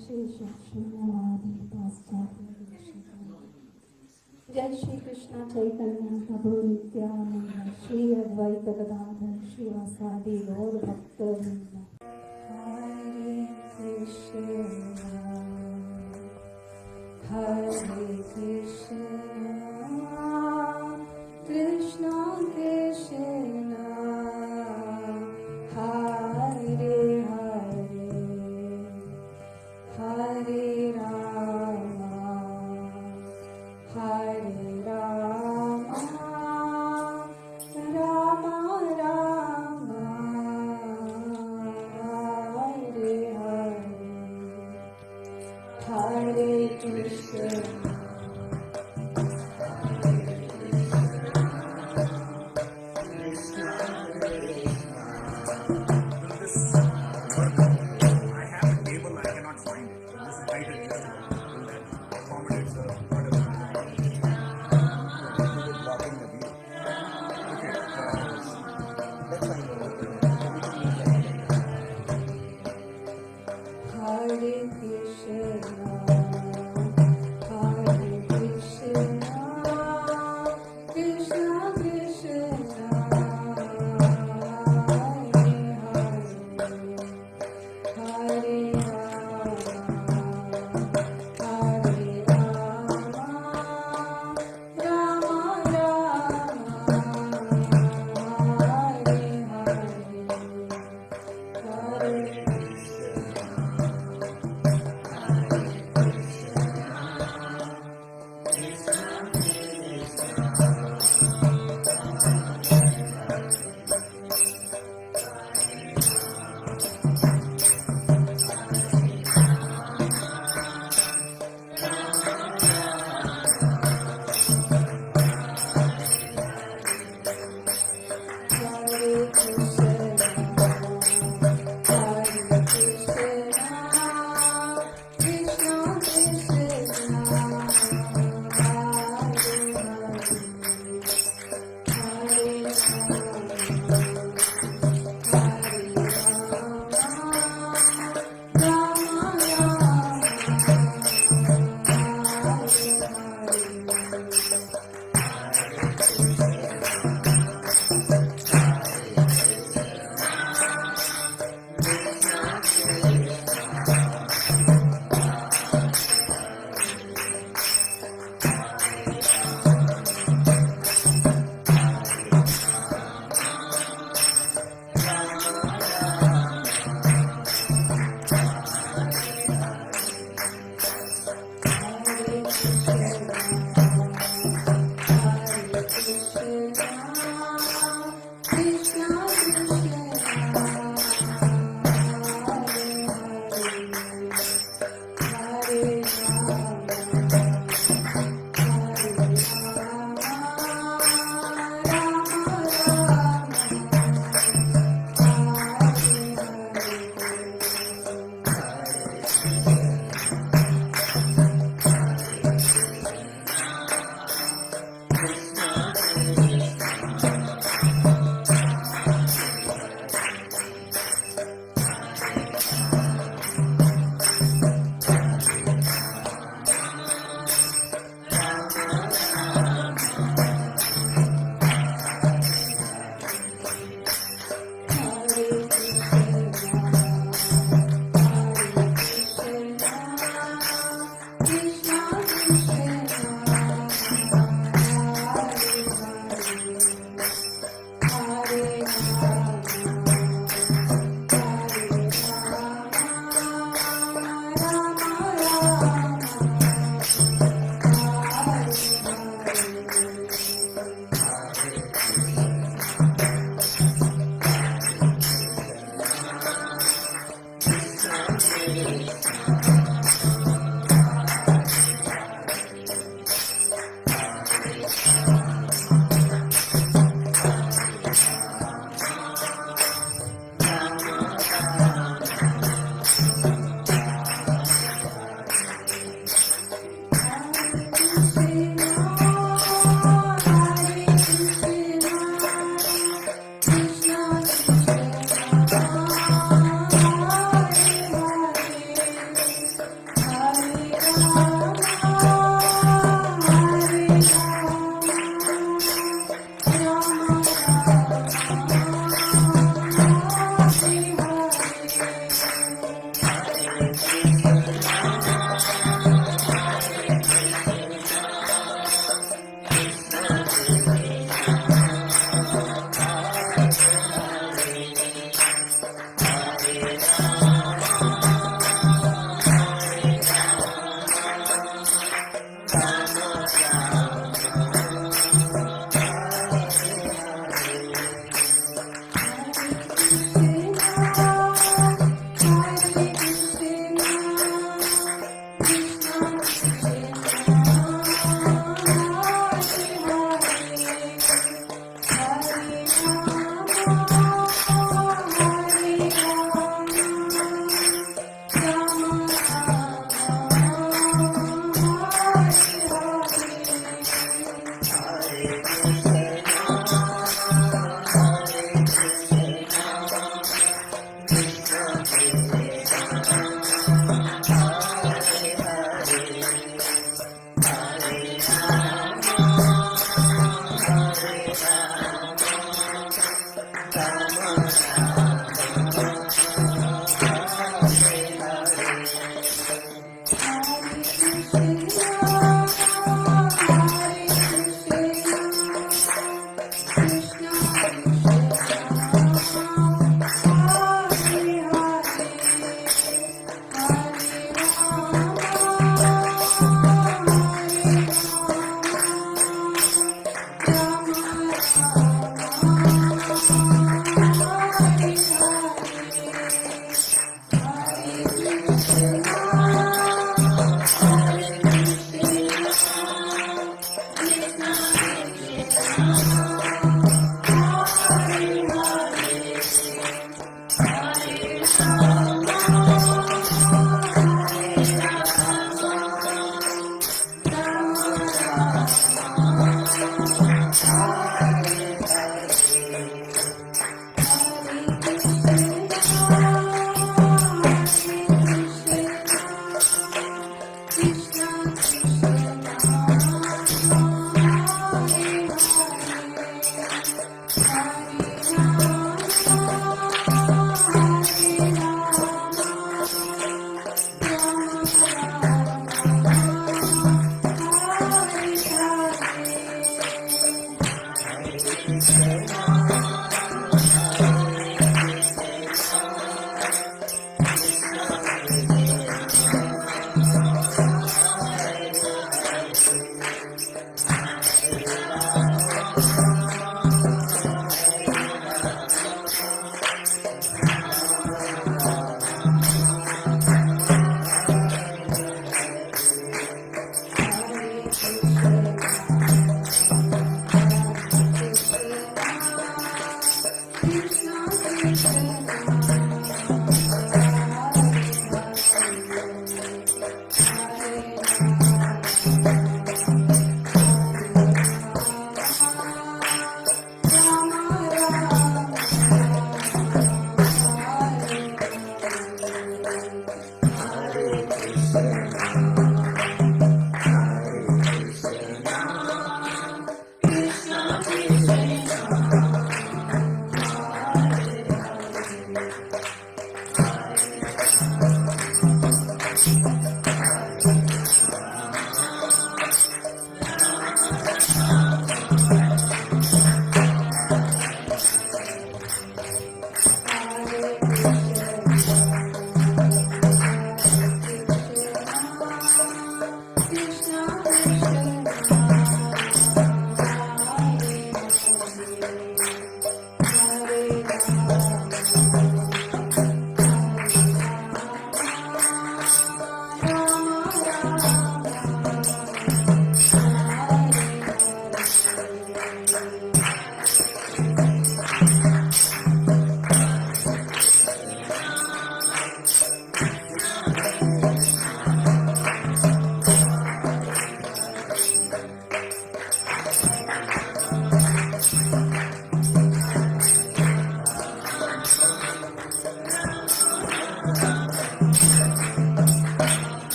Shri Chakshu Navadi Paschatya Jai Shri Krishna Chaitanya Prabhu Nityananda Shri Advaita Gadadhar Shri Vasadi Gaur Bhakta Vrinda Hare Krishna Hare Krishna Krishna Krishna Hare Hare Rama Hare Rama Rama Rama Hare Hare Hare Krishna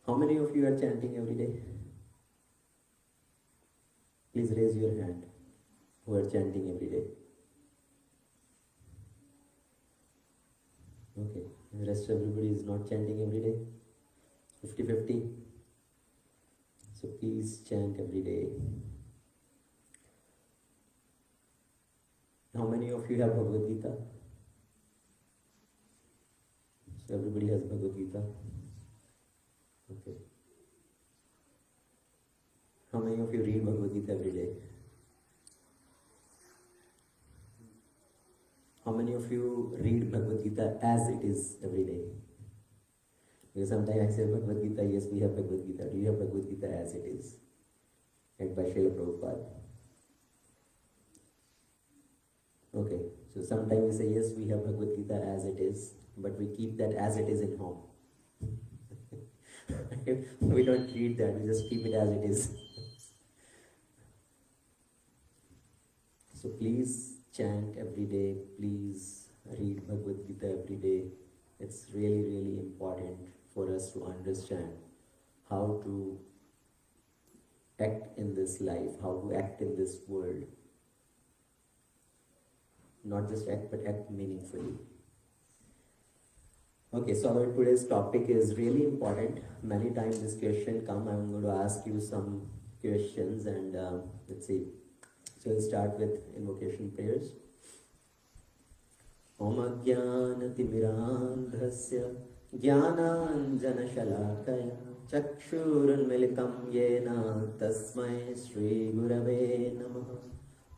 How many of you are chanting every day? Please raise your hand who are chanting every day. Okay, the rest everybody is not chanting every day. 50-50. So please chant every day. How many of you have Bhagavad Gita? So everybody has Bhagavad Gita. Okay. How many of you read Bhagavad Gita every day? How many of you read Bhagavad Gita as it is every day? Because sometimes I say Bhagavad Gita, yes, we have Bhagavad Gita. Do you have Bhagavad Gita as it is? Read by Srila Prabhupada. Okay, so sometimes we say, yes, we have Bhagavad Gita as it is, but we keep that as it is in home. We don't read that, we just keep it as it is. So please chant every day, please read Bhagavad Gita every day. It's really, really important for us to understand how to act in this life, how to act in this world. Not just act, but act meaningfully. Okay, so our today's topic is really important. Many times this question comes. I'm going to ask you some questions and let's see. So we'll start with invocation prayers. Om Ajnanatimmirandhasya Jnananjanashalakaya Chakshurunmilitam Yena Tasmai Shri Gurave Namaha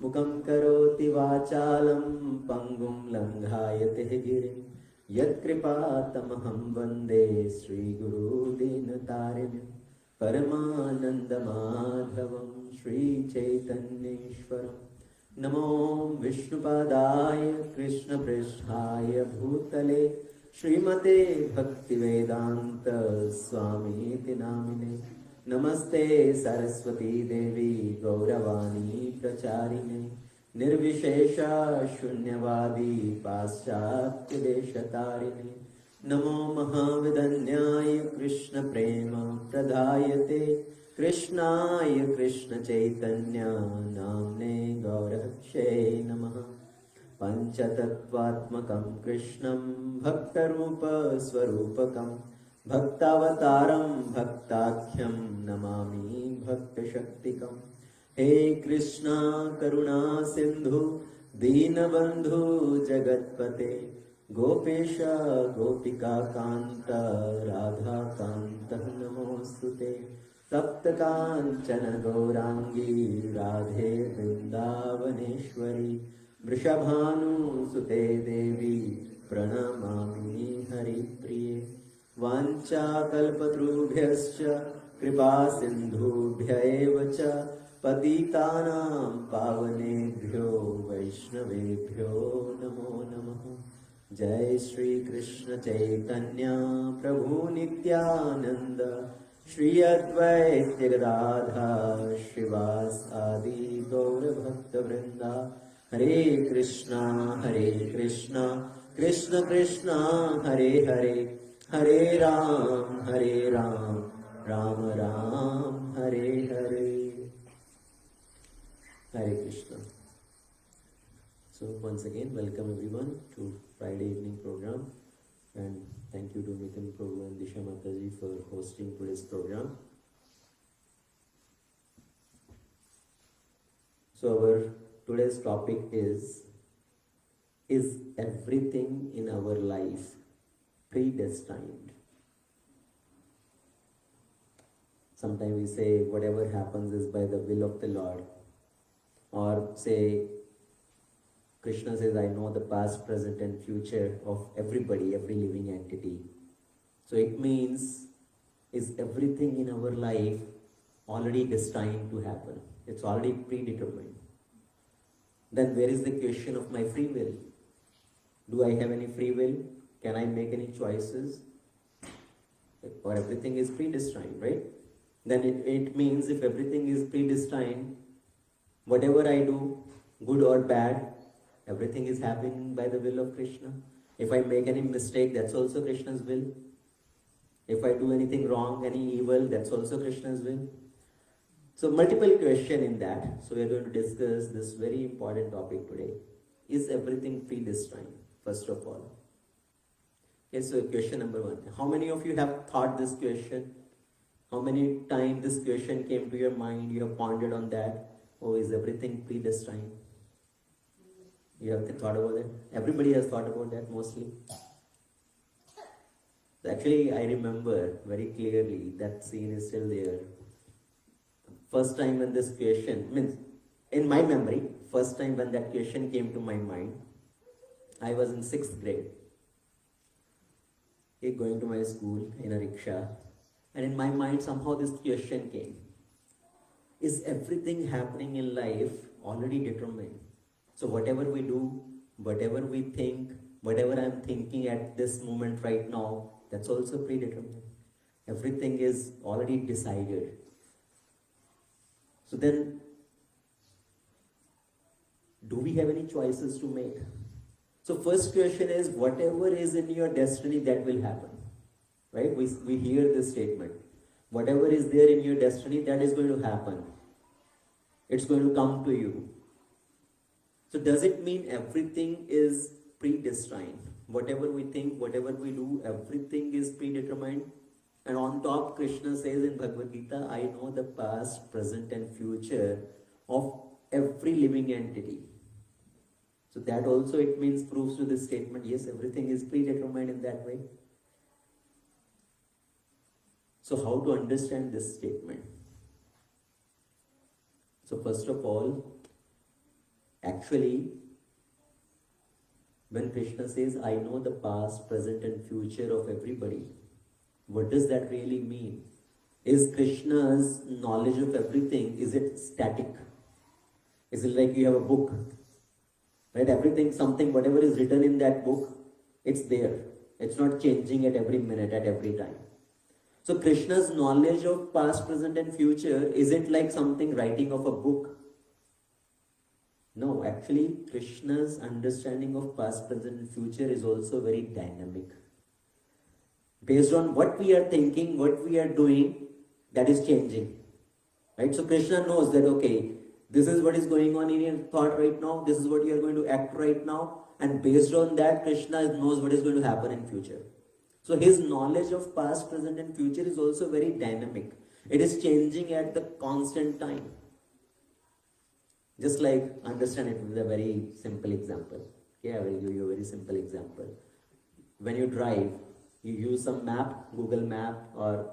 Mukam Karoti Vachalam Pangum Langhayate Girim Yat Kripatamaham Vande Shri Guru Dinatarim Paramananda Madhavam Shri Chaitanyeshwaram Namo Vishnupadaya Krishna Pristhaya Bhutale Srimate Bhaktivedanta Swami Namine Namaste Saraswati Devi Gauravani Pracharine Nirvishesha Shunyavadi Paschatya Deshatarine Namo Mahavidanyaya Krishna Prema Pradayate Krishnaya Krishna Chaitanya Namne Gaurakshe Namaha Panchatattvatmakam Krishnam Bhaktarupa Swarupakam Bhaktavataram Bhaktakyam Namami Bhaktashaktikam He Krishna Karuna Sindhu Deenabandhu Jagatpate Gopesha Gopika Kanta Radha Kanta Namostute Tapta Kanchana Gaurangi Radhe Vrindavaneshwari Vrishabhanu Sute Devi Pranamami Hari Priye Vancha Kalpatrubhyascha Kripa Sindhubhya Evacha Patitanam Pavanebhyo Vaishnavebhyo Namo Namaha Jai Shri Krishna Chaitanya Prabhu Nityananda Shri Advaita Gadadha Shrivas Adi Gaura Bhakta Vrinda Hare Krishna Krishna Krishna Hare Hare Hare Ram Ram Ram Hare Hare Hare Krishna. So once again, welcome everyone to Friday evening program, and thank you to Nitin Prabhu and Disha Mataji for hosting today's program. So our today's topic is everything in our life predestined. Sometimes we say whatever happens is by the will of the Lord. Or say, Krishna says, I know the past, present and future of everybody, every living entity. So it means, is everything in our life already destined to happen? It's already predetermined. Then where is the question of my free will? Do I have any free will? Can I make any choices? Or everything is predestined, right? Then it means if everything is predestined, whatever I do, good or bad, everything is happening by the will of Krishna. If I make any mistake, that's also Krishna's will. If I do anything wrong, any evil, that's also Krishna's will. So multiple question in that. So we are going to discuss this very important topic today. Is everything predestined? First of all. Okay, so question number 1. How many of you have thought this question? How many times this question came to your mind? You have pondered on that. Oh, is everything predestined? You have thought about that? Everybody has thought about that mostly. Actually, I remember very clearly, that scene is still there. First time when this question, means in my memory, first time when that question came to my mind, I was in 6th grade. Going to my school in a rickshaw. And in my mind, somehow this question came. Is everything happening in life already determined? So whatever we do, whatever we think, whatever I'm thinking at this moment right now, that's also predetermined. Everything is already decided. So then, do we have any choices to make? So first question is, whatever is in your destiny, that will happen. Right? We hear this statement. Whatever is there in your destiny, that is going to happen. It's going to come to you. So does it mean everything is predestined? Whatever we think, whatever we do, everything is predetermined? And on top, Krishna says in Bhagavad Gita, I know the past, present and future of every living entity. So that also it means proves to this statement, yes, everything is predetermined in that way. So how to understand this statement? So first of all, actually, when Krishna says, I know the past, present and future of everybody, what does that really mean? Is Krishna's knowledge of everything, is it static? Is it like you have a book? Right? Everything, something, whatever is written in that book, it's there. It's not changing at every minute, at every time. So Krishna's knowledge of past, present and future isn't like something writing of a book. No, actually Krishna's understanding of past, present and future is also very dynamic. Based on what we are thinking, what we are doing, that is changing. Right? So Krishna knows that, okay, this is what is going on in your thought right now, this is what you are going to act right now, and based on that, Krishna knows what is going to happen in future. So his knowledge of past, present and future is also very dynamic. It is changing at the constant time. Just like, understand it with a very simple example. Okay, I will give you a very simple example. When you drive, you use some map, Google map or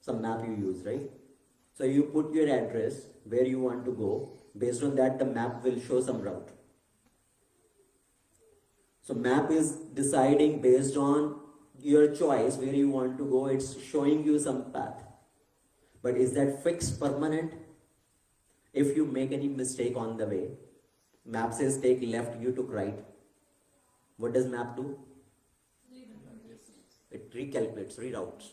some map you use, right? So you put your address, where you want to go. Based on that, the map will show some route. So map is deciding based on your choice where you want to go. It's showing you some path. But is that fixed, permanent? If you make any mistake on the way, map says take left, you took right. What does map do? It recalculates, reroutes.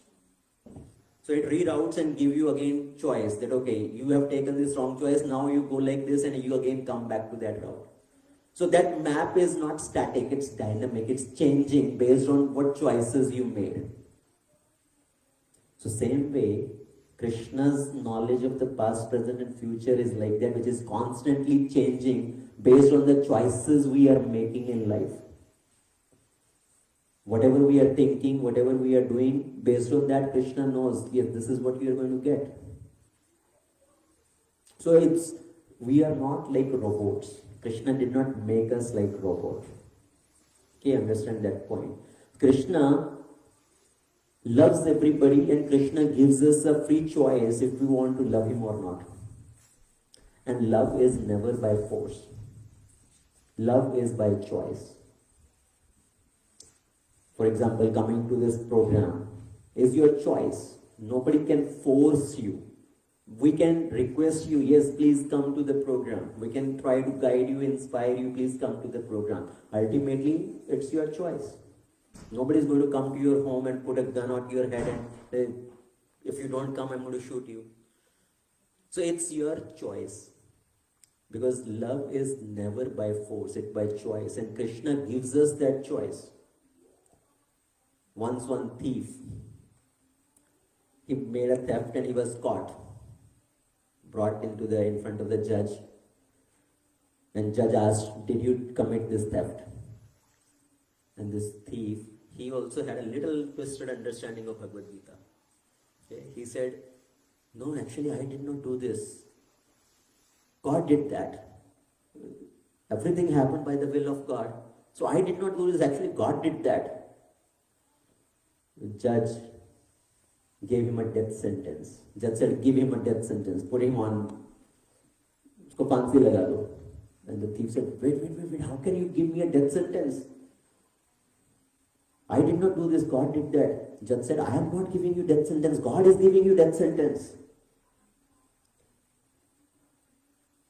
So it reroutes and give you again choice that, okay, you have taken this wrong choice, now you go like this and you again come back to that route. So that map is not static, it's dynamic, it's changing based on what choices you made. So same way, Krishna's knowledge of the past, present and future is like that, which is constantly changing based on the choices we are making in life. Whatever we are thinking, whatever we are doing, based on that, Krishna knows, yes, this is what you are going to get. So we are not like robots. Krishna did not make us like robots. Okay, understand that point. Krishna loves everybody, and Krishna gives us a free choice if we want to love him or not. And love is never by force. Love is by choice. For example, coming to this program is your choice. Nobody can force you. We can request you, yes, please come to the program. We can try to guide you, inspire you, please come to the program. Ultimately, it's your choice. Nobody is going to come to your home and put a gun on your head and say, if you don't come, I'm going to shoot you. So it's your choice. Because love is never by force, it's by choice. And Krishna gives us that choice. Once one thief, he made a theft and he was caught. Brought in front of the judge. And judge asked, did you commit this theft? And this thief, he also had a little twisted understanding of Bhagavad Gita. Okay? He said, no, actually I did not do this. God did that. Everything happened by the will of God. So I did not do this, actually God did that. The judge gave him a death sentence. Judge said, give him a death sentence. Put him on, usko phansi laga do. And the thief said, wait, how can you give me a death sentence? I did not do this, God did that. Judge said, I am not giving you death sentence, God is giving you death sentence.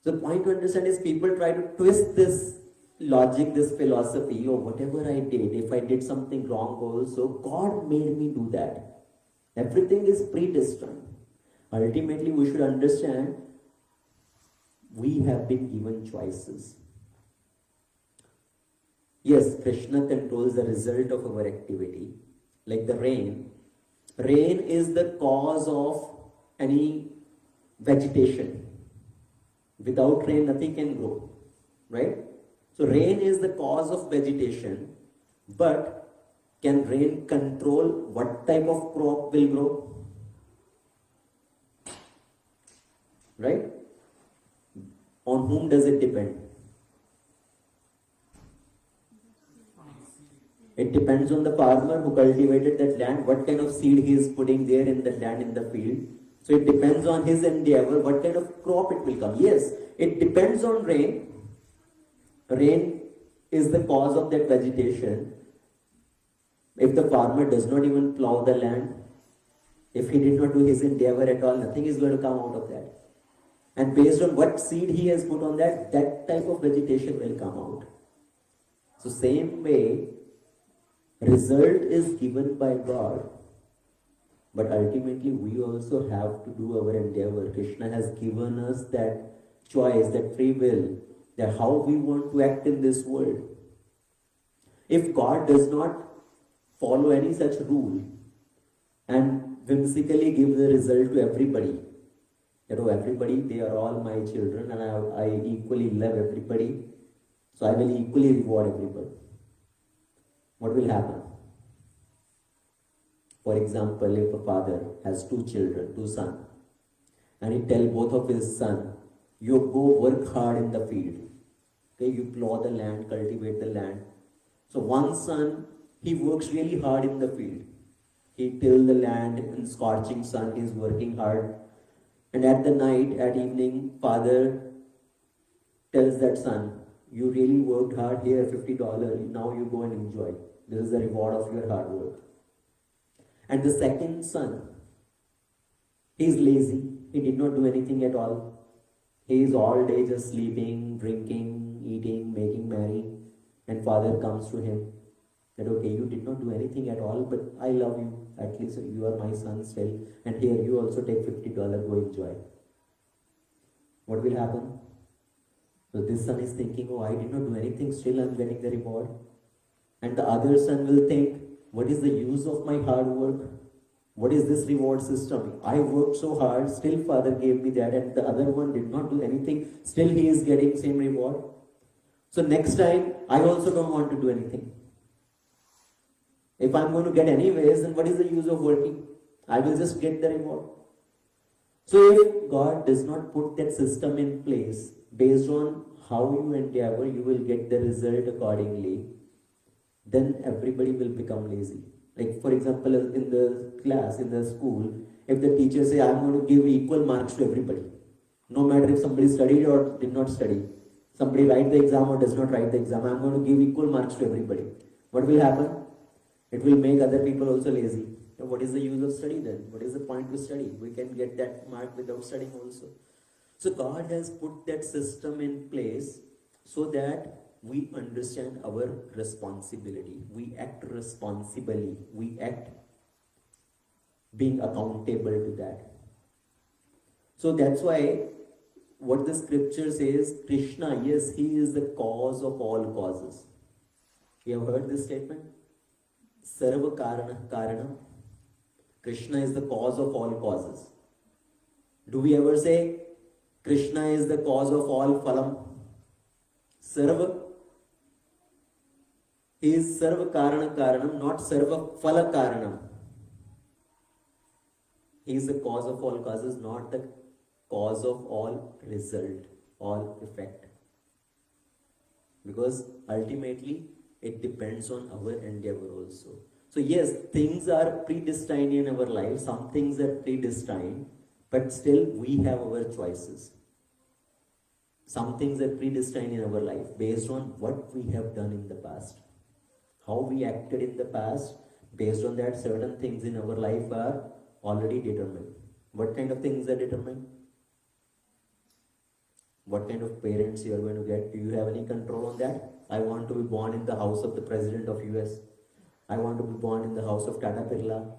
So the point to understand is people try to twist this logic, this philosophy, or whatever I did, if I did something wrong also, God made me do that. Everything is predestined. Ultimately, we should understand we have been given choices. Yes, Krishna controls the result of our activity. Like the rain. Rain is the cause of any vegetation. Without rain, nothing can grow. Right? So rain is the cause of vegetation. But can rain control what type of crop will grow? Right? On whom does it depend? It depends on the farmer who cultivated that land, what kind of seed he is putting there in the land, in the field. So it depends on his endeavor, what kind of crop it will come. Yes, it depends on rain. Rain is the cause of that vegetation. If the farmer does not even plow the land, if he did not do his endeavor at all, nothing is going to come out of that. And based on what seed he has put on that, that type of vegetation will come out. So same way, result is given by God. But ultimately we also have to do our endeavor. Krishna has given us that choice, that free will, that how we want to act in this world. If God does not follow any such rule and whimsically give the result to everybody, everybody, they are all my children and I equally love everybody, so I will equally reward everybody. What will happen? For example, if a father has two children, two sons, and he tells both of his sons, you go work hard in the field. Okay, you plow the land, cultivate the land. So one son, he works really hard in the field. He tills the land in scorching sun, he is working hard. And at the night, at evening, father tells that son, you really worked hard here, $50, now you go and enjoy. This is the reward of your hard work. And the second son, he is lazy. He did not do anything at all. He is all day just sleeping, drinking, eating, making merry. And father comes to him that, okay, you did not do anything at all, but I love you. At least you are my son still. And here you also take $50, go enjoy. What will happen? So this son is thinking, oh, I did not do anything, still I am getting the reward. And the other son will think, what is the use of my hard work? What is this reward system? I worked so hard, still father gave me that, and the other one did not do anything, still he is getting same reward. So next time, I also don't want to do anything. If I'm going to get anyways, then what is the use of working? I will just get the reward. So if God does not put that system in place, based on how you endeavor, you will get the result accordingly. then everybody will become lazy. Like for example, in the class, in the school, if the teacher say, I'm going to give equal marks to everybody, no matter if somebody studied or did not study, somebody write the exam or does not write the exam, I'm going to give equal marks to everybody. What will happen? It will make other people also lazy. So what is the use of study then? What is the point to study? We can get that mark without studying also. So God has put that system in place so that we understand our responsibility. We act responsibly. We act being accountable to that. So that's why what the scripture says, Krishna, yes, he is the cause of all causes. You have heard this statement? Sarva Karana. Krishna is the cause of all causes. Do we ever say Krishna is the cause of all phalam? Sarva. He is Sarva Karana Karanam, not Sarva Phala Karanam. He is the cause of all causes, not the cause of all result, all effect. Because ultimately it depends on our endeavor also. So yes, things are predestined in our life, some things are predestined, but still we have our choices. Some things are predestined in our life based on what we have done in the past. How we acted in the past, based on that certain things in our life are already determined. What kind of things are determined? What kind of parents you are going to get? Do you have any control on that? I want to be born in the house of the president of US. I want to be born in the house of Tata Birla.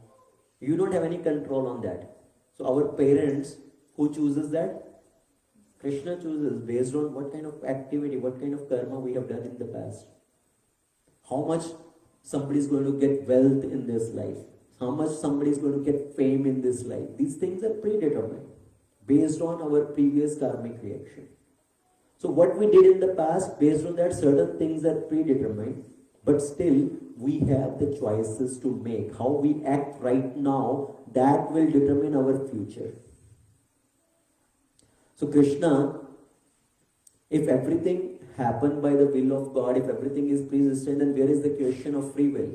You don't have any control on that. So our parents, who chooses that? Krishna chooses based on what kind of activity, what kind of karma we have done in the past. How much somebody is going to get wealth in this life. How much somebody is going to get fame in this life. These things are predetermined based on our previous karmic reaction. So what we did in the past, based on that, certain things are predetermined, but still we have the choices to make. How we act right now, that will determine our future. So Krishna, if everything happened by the will of God, if everything is predestined, then where is the question of free will?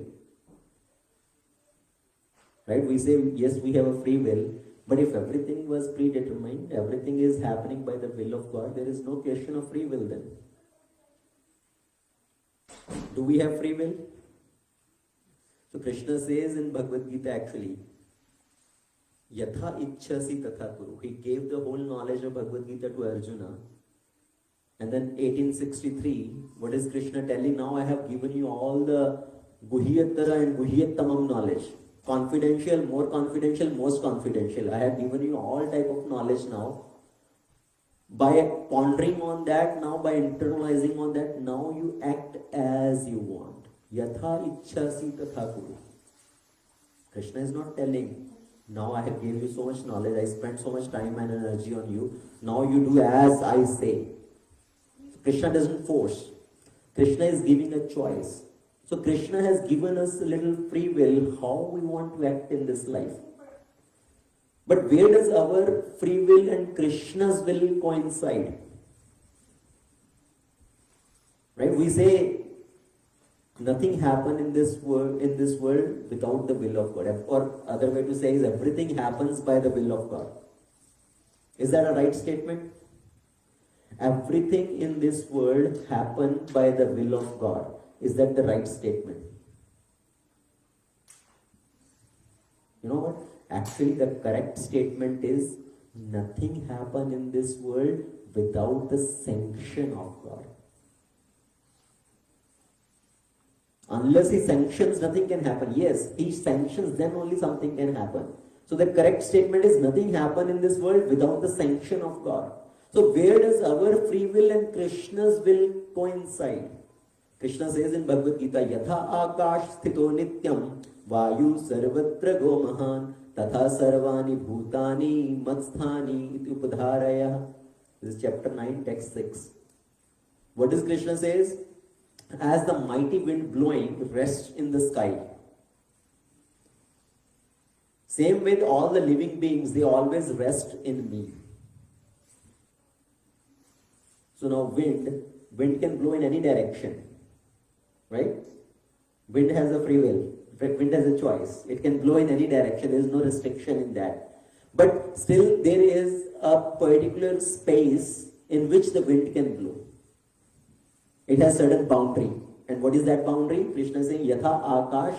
Right? We say, yes, we have a free will, but if everything was predetermined, everything is happening by the will of God, there is no question of free will then. Do we have free will? So Krishna says in Bhagavad Gita actually, Yatha Ichchasi Tatha Kuru. He gave the whole knowledge of Bhagavad Gita to Arjuna. And then 1863, what is Krishna telling? Now I have given you all the Guhyattara and Guhyattamam knowledge. Confidential, more confidential, most confidential. I have given you all type of knowledge now. By pondering on that, now by internalizing on that, now you act as you want. Yatha Ichchasi Tatha Kuru. Krishna is not telling, now I have given you so much knowledge, I spent so much time and energy on you, now you do as I say. Krishna doesn't force. Krishna is giving a choice. So Krishna has given us a little free will how we want to act in this life. But where does our free will and Krishna's will coincide? Right? We say nothing happened in this world without the will of God. Or other way to say is everything happens by the will of God. Is that a right statement? Everything in this world happened by the will of God. Is that the right statement? You know what? Actually, the correct statement is nothing happened in this world without the sanction of God. Unless he sanctions, nothing can happen. Yes, he sanctions, then only something can happen. So the correct statement is nothing happened in this world without the sanction of God. So where does our free will and Krishna's will coincide? Krishna says in Bhagavad Gita, Yatha Akash Sthito Nityam Vayu Sarvatra Gomahan Tatha Sarvani Bhutani Matsthani Iti Upadharaya. This is chapter 9, text 6. What does Krishna says? As the mighty wind blowing rests in the sky. Same with all the living beings, they always rest in me. So now wind can blow in any direction. Right? Wind has a free will. Wind has a choice. It can blow in any direction. There is no restriction in that. But still, there is a particular space in which the wind can blow. It has certain boundary. And what is that boundary? Krishna is saying, Yatha Akash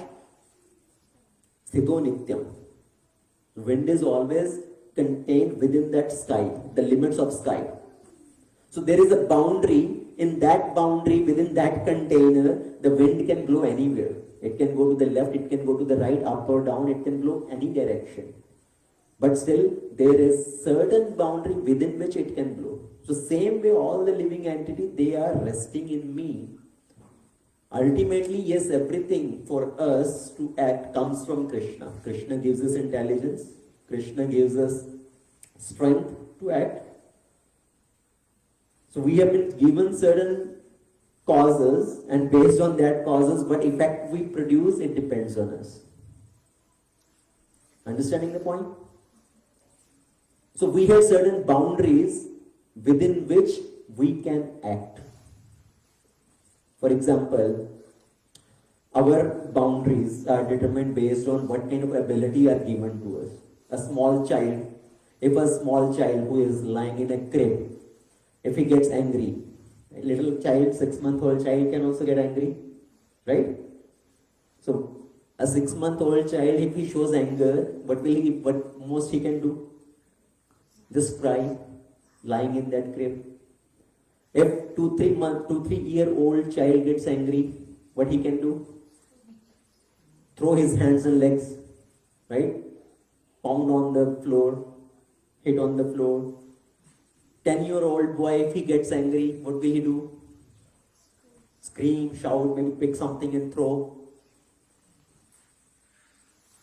Sthito Nityam. Wind is always contained within that sky, the limits of sky. So there is a boundary. In that boundary, within that container, the wind can blow anywhere. It can go to the left, it can go to the right, up or down, it can blow any direction. But still, there is certain boundary within which it can blow. So same way, all the living entities, they are resting in me. Ultimately, yes, everything for us to act comes from Krishna. Krishna gives us intelligence. Krishna gives us strength to act. So we have been given certain causes, and based on that causes, what effect we produce, it depends on us. Understanding the point? So we have certain boundaries within which we can act. For example, our boundaries are determined based on what kind of ability are given to us. A small child, if a small child who is lying in a crib, if he gets angry, a little child, 6-month-old child can also get angry, right? So a 6-month-old child, if he shows anger, what most he can do? Just cry, lying in that crib. If 2-3-year-old child gets angry, what he can do? Throw his hands and legs, right? Pound on the floor, hit on the floor. 10-year-old boy, if he gets angry, what will he do? Scream, shout, maybe pick something and throw.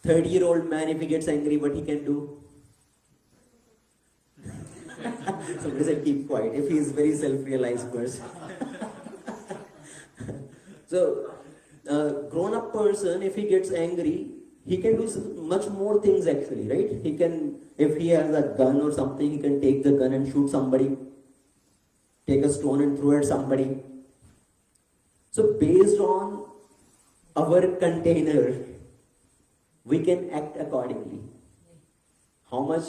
30-year-old man, if he gets angry, what he can do? Somebody said keep quiet, if he is very self-realized person. So, a grown-up person, if he gets angry, he can do much more things actually, right? He can, if he has a gun or something, he can take the gun and shoot somebody. Take a stone and throw at somebody. So based on our container, we can act accordingly. How much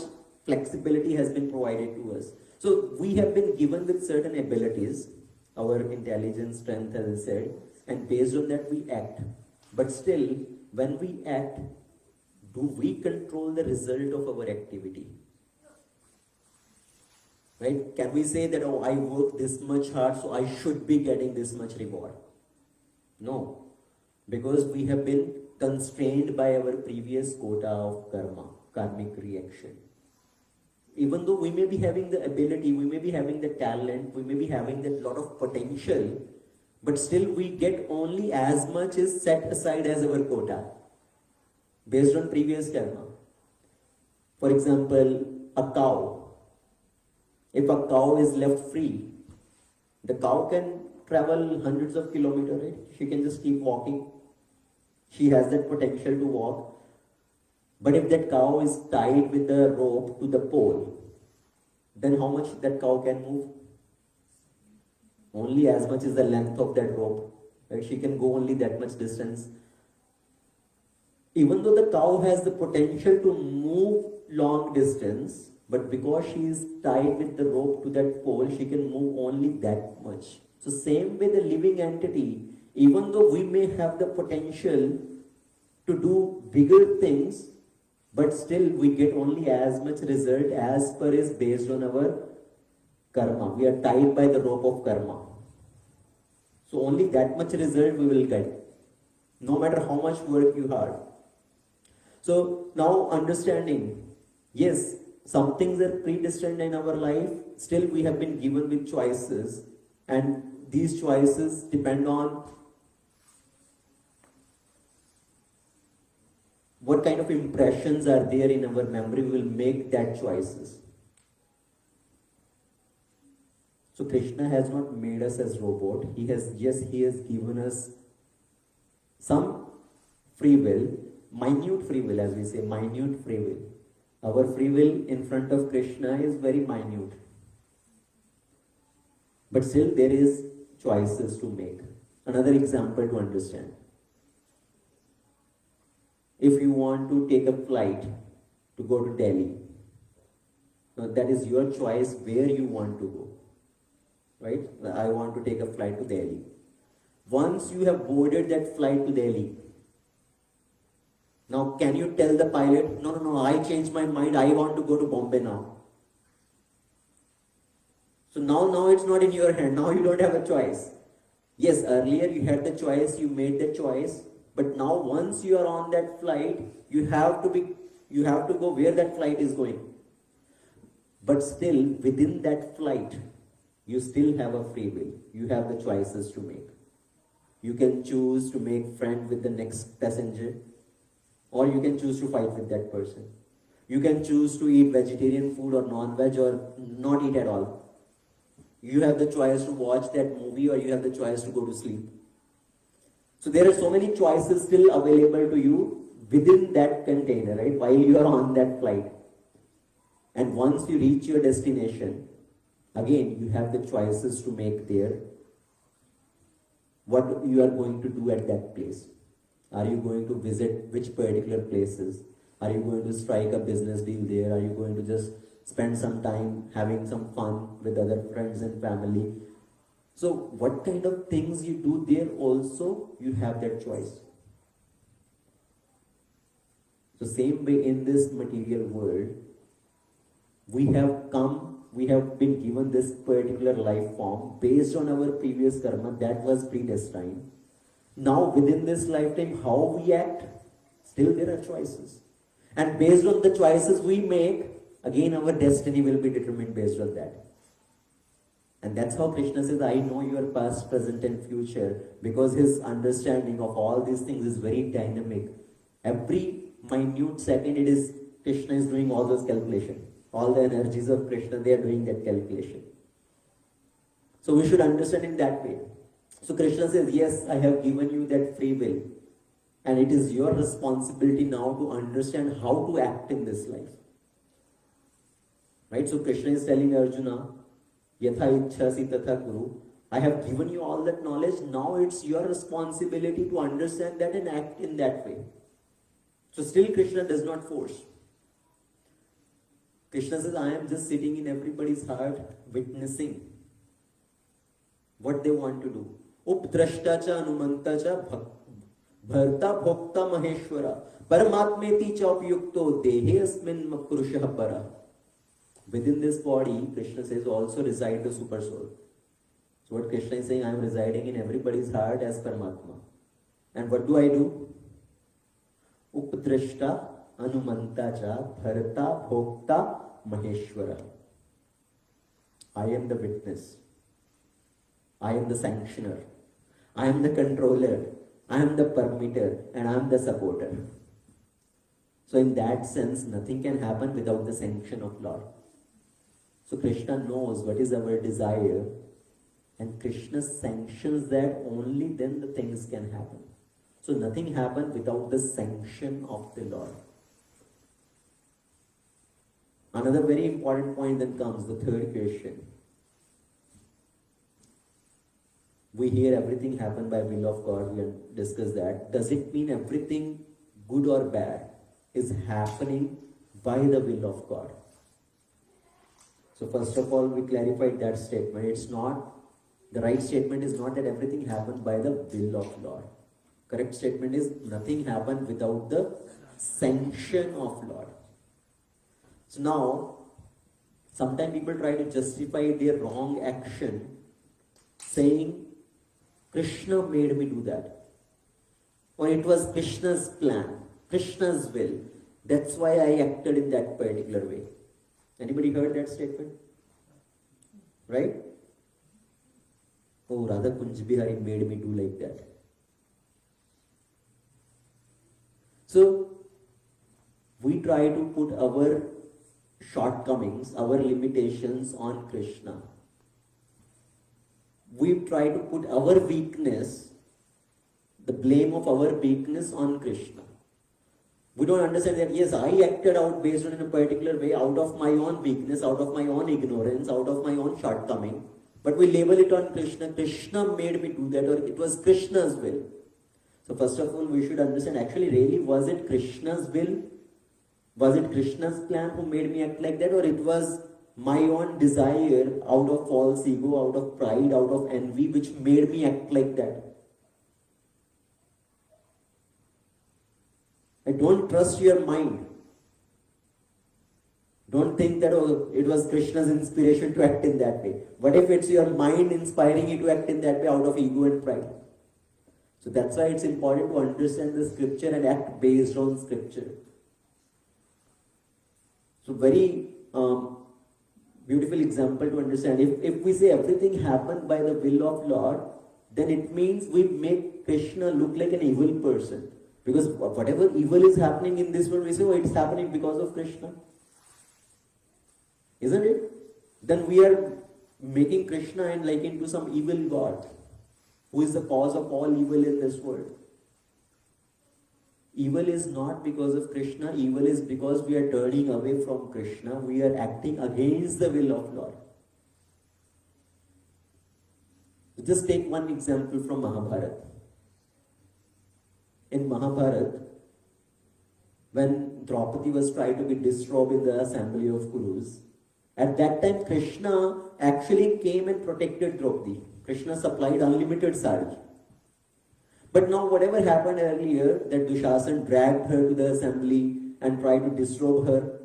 flexibility has been provided to us. So we have been given with certain abilities, our intelligence, strength, as I said, and based on that we act. But still, when we act, do we control the result of our activity? Right? Can we say that, oh, I worked this much hard, so I should be getting this much reward? No. Because we have been constrained by our previous quota of karma, karmic reaction. Even though we may be having the ability, we may be having the talent, we may be having that lot of potential, but still we get only as much is set aside as our quota, based on previous karma. For example, a cow. If a cow is left free, the cow can travel hundreds of kilometers, right? She can just keep walking. She has that potential to walk. But if that cow is tied with the rope to the pole, then how much that cow can move? Only as much as the length of that rope. Right? She can go only that much distance. Even though the cow has the potential to move long distance, but because she is tied with the rope to that pole, she can move only that much. So same way the living entity, even though we may have the potential to do bigger things, but still we get only as much result as per is based on our karma. We are tied by the rope of karma. So only that much result we will get, no matter how much work you have. So now understanding, yes, some things are predestined in our life, still we have been given with choices, and these choices depend on what kind of impressions are there in our memory. We will make that choices. So Krishna has not made us as robot. He has given us some free will, minute free will, as we say, minute free will. Our free will in front of Krishna is very minute. But still there is choices to make. Another example to understand. if you want to take a flight to go to Delhi, now that is your choice where you want to go, right? I want to take a flight to Delhi. Once you have boarded that flight to Delhi, now can you tell the pilot, no, I changed my mind, I want to go to Bombay now. So now it's not in your hand, now you don't have a choice. Yes, earlier you had the choice, you made the choice, but now once you are on that flight, you have to go where that flight is going. But still, within that flight, you still have a free will. You have the choices to make. You can choose to make friend with the next passenger, or you can choose to fight with that person. You can choose to eat vegetarian food or non-veg or not eat at all. You have the choice to watch that movie, or you have the choice to go to sleep. So there are so many choices still available to you within that container, right? While you are on that flight. And once you reach your destination, again, you have the choices to make there. What you are going to do at that place. Are you going to visit which particular places? Are you going to strike a business deal there? Are you going to just spend some time having some fun with other friends and family? So what kind of things you do there also, you have that choice. So same way in this material world, we have been given this particular life form based on our previous karma that was predestined. Now within this lifetime, how we act, still there are choices. And based on the choices we make, again our destiny will be determined based on that. And that's how Krishna says, I know your past, present and future, because his understanding of all these things is very dynamic. Every minute second Krishna is doing all those calculations. All the energies of Krishna, they are doing that calculation. So we should understand in that way. So Krishna says, yes, I have given you that free will. And it is your responsibility now to understand how to act in this life. Right? So Krishna is telling Arjuna, Yatha ichhasi tatha kuru. I have given you all that knowledge. Now it's your responsibility to understand that and act in that way. So still Krishna does not force. Krishna says, I am just sitting in everybody's heart, witnessing what they want to do. Updrashtacha anumantacha bharta bhokta maheshwara paramatmeti cha upyukto dehe asmin makrusha para. Within this body, Krishna says, also reside the super soul. So what Krishna is saying, I am residing in everybody's heart as Paramatma. And what do I do? Updrashta anumantacha bharta bhokta maheshwara. I am the witness. I am the sanctioner. I am the controller. I am the permitter. And I am the supporter. So in that sense, nothing can happen without the sanction of Lord. So Krishna knows what is our desire, and Krishna sanctions that, only then the things can happen. So nothing happens without the sanction of the Lord. Another very important point then comes, the third question. We hear everything happen by will of God, we discuss that. Does it mean everything good or bad is happening by the will of God? So first of all, we clarified that statement. It's not, the right statement is not that everything happened by the will of Lord. Correct statement is nothing happened without the sanction of Lord. So now, sometimes people try to justify their wrong action saying, Krishna made me do that. Or it was Krishna's plan, Krishna's will. That's why I acted in that particular way. Anybody heard that statement? Right? Oh, Radha Kunj Bihari made me do like that. So, we try to put our shortcomings, our limitations on Krishna. We try to put our weakness, the blame of our weakness on Krishna. We don't understand that, yes, I acted out based on in a particular way out of my own weakness, out of my own ignorance, out of my own shortcoming. But we label it on Krishna. Krishna made me do that, or it was Krishna's will. So first of all, we should understand, actually really, was it Krishna's will? Was it Krishna's plan who made me act like that, or it was my own desire out of false ego, out of pride, out of envy, which made me act like that? I don't trust your mind. Don't think that, oh, it was Krishna's inspiration to act in that way. What if it's your mind inspiring you to act in that way out of ego and pride? So that's why it's important to understand the scripture and act based on scripture. So very beautiful example to understand. If we say everything happened by the will of Lord, then it means we make Krishna look like an evil person. Because whatever evil is happening in this world, we say, oh, it's happening because of Krishna. Isn't it? Then we are making Krishna and like into some evil god, who is the cause of all evil in this world. Evil is not because of Krishna, evil is because we are turning away from Krishna, we are acting against the will of Lord. Just take one example from Mahabharata. In Mahabharata, when Draupadi was trying to be disrobed in the assembly of Kurus, at that time Krishna actually came and protected Draupadi. Krishna supplied unlimited sari. But now whatever happened earlier, that Dushasan dragged her to the assembly and tried to disrobe her.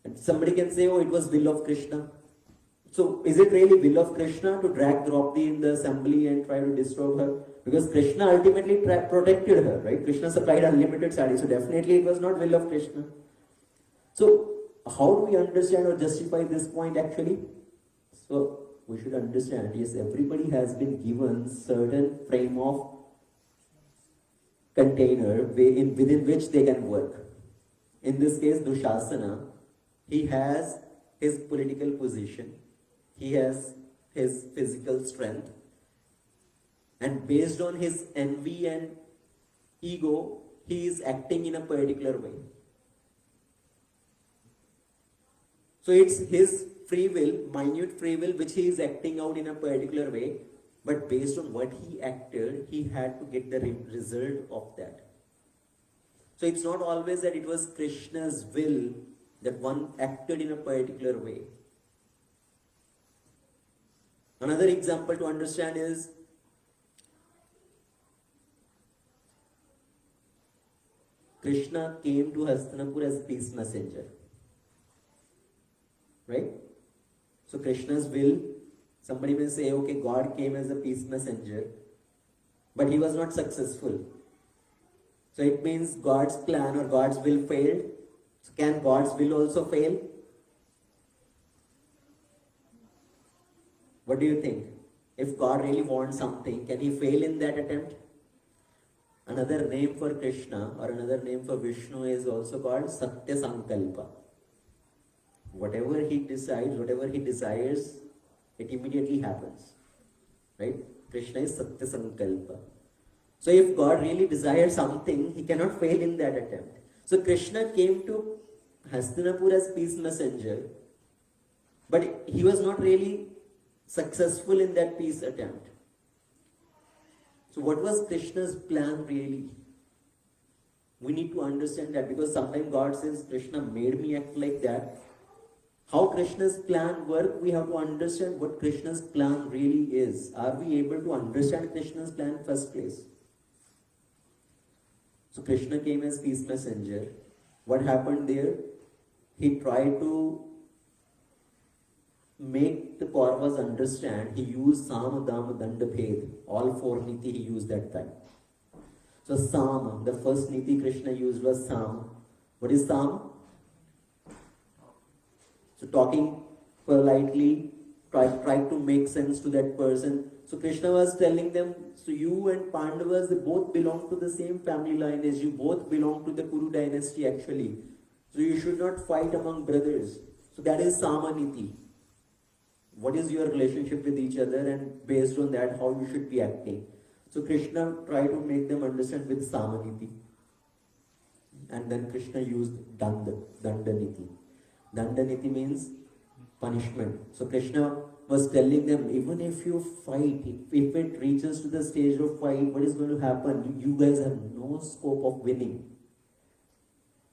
And somebody can say, oh, it was will of Krishna. So is it really will of Krishna to drag Draupadi in the assembly and try to disrobe her? Because Krishna ultimately protected her, right? Krishna supplied unlimited sari. So definitely it was not will of Krishna. So how do we understand or justify this point actually? So we should understand, yes, everybody has been given certain frame of container within which they can work. In this case, Dushasana, he has his political position, he has his physical strength, and based on his envy and ego, he is acting in a particular way. So it's his free will, minute free will, which he is acting out in a particular way, but based on what he acted, he had to get the result of that. So it's not always that it was Krishna's will that one acted in a particular way. Another example to understand is Krishna came to Hastinapur as peace messenger. Right? So Krishna's will, somebody may say, okay, God came as a peace messenger, but he was not successful. So it means God's plan or God's will failed. So can God's will also fail? What do you think? If God really wants something, can he fail in that attempt? Another name for Krishna or another name for Vishnu is also called Satya Sankalpa. Whatever he decides, whatever he desires, it immediately happens. Right? Krishna is Satya Sankalpa. So if God really desires something, he cannot fail in that attempt. So Krishna came to Hastinapur as peace messenger, but he was not really successful in that peace attempt. So what was Krishna's plan really? We need to understand that, because sometimes God says, Krishna made me act like that. How Krishna's plan work, we have to understand what Krishna's plan really is. Are we able to understand Krishna's plan in first place? So Krishna came as peace messenger. What happened there? He tried to make the Kauravas understand. He used Sama, Dama, Danda, Bhed. All four niti he used that time. So Sama, the first niti Krishna used was Sama. What is Sama? So talking politely, try to make sense to that person. So Krishna was telling them, so you and Pandavas, they both belong to the same family lineage. You both belong to the Kuru dynasty actually. So you should not fight among brothers. So that is Samaniti. What is your relationship with each other, and based on that how you should be acting. So Krishna tried to make them understand with Samaniti. And then Krishna used Dandaniti. Dandaniti means punishment. So Krishna was telling them, even if you fight, if it reaches to the stage of fight, what is going to happen? You guys have no scope of winning.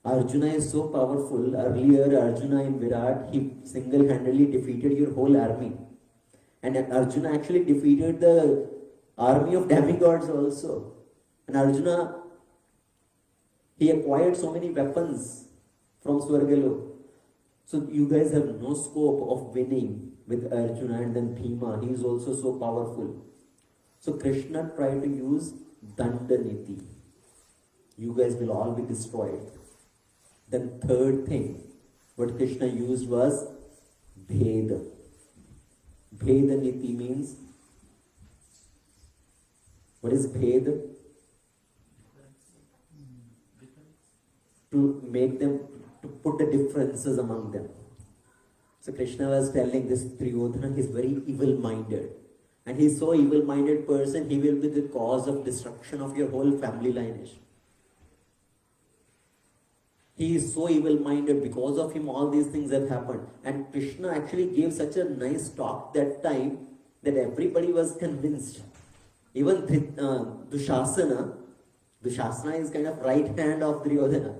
Arjuna is so powerful. Earlier, Arjuna in Virat, he single-handedly defeated your whole army. And Arjuna actually defeated the army of demigods also. And Arjuna, he acquired so many weapons from Swargalok. So you guys have no scope of winning with Arjuna. And then Bhima, he is also so powerful. So Krishna tried to use Dandaniti. You guys will all be destroyed. Then third thing, what Krishna used was Bheda. Bheda Niti means, what is Bheda? To make them, to put the differences among them. So Krishna was telling this Duryodhana, is very evil-minded. And he's so evil-minded person, he will be the cause of destruction of your whole family lineage. He is so evil-minded, because of him all these things have happened. And Krishna actually gave such a nice talk that time that everybody was convinced. Even Dushasana is kind of right hand of Duryodhana.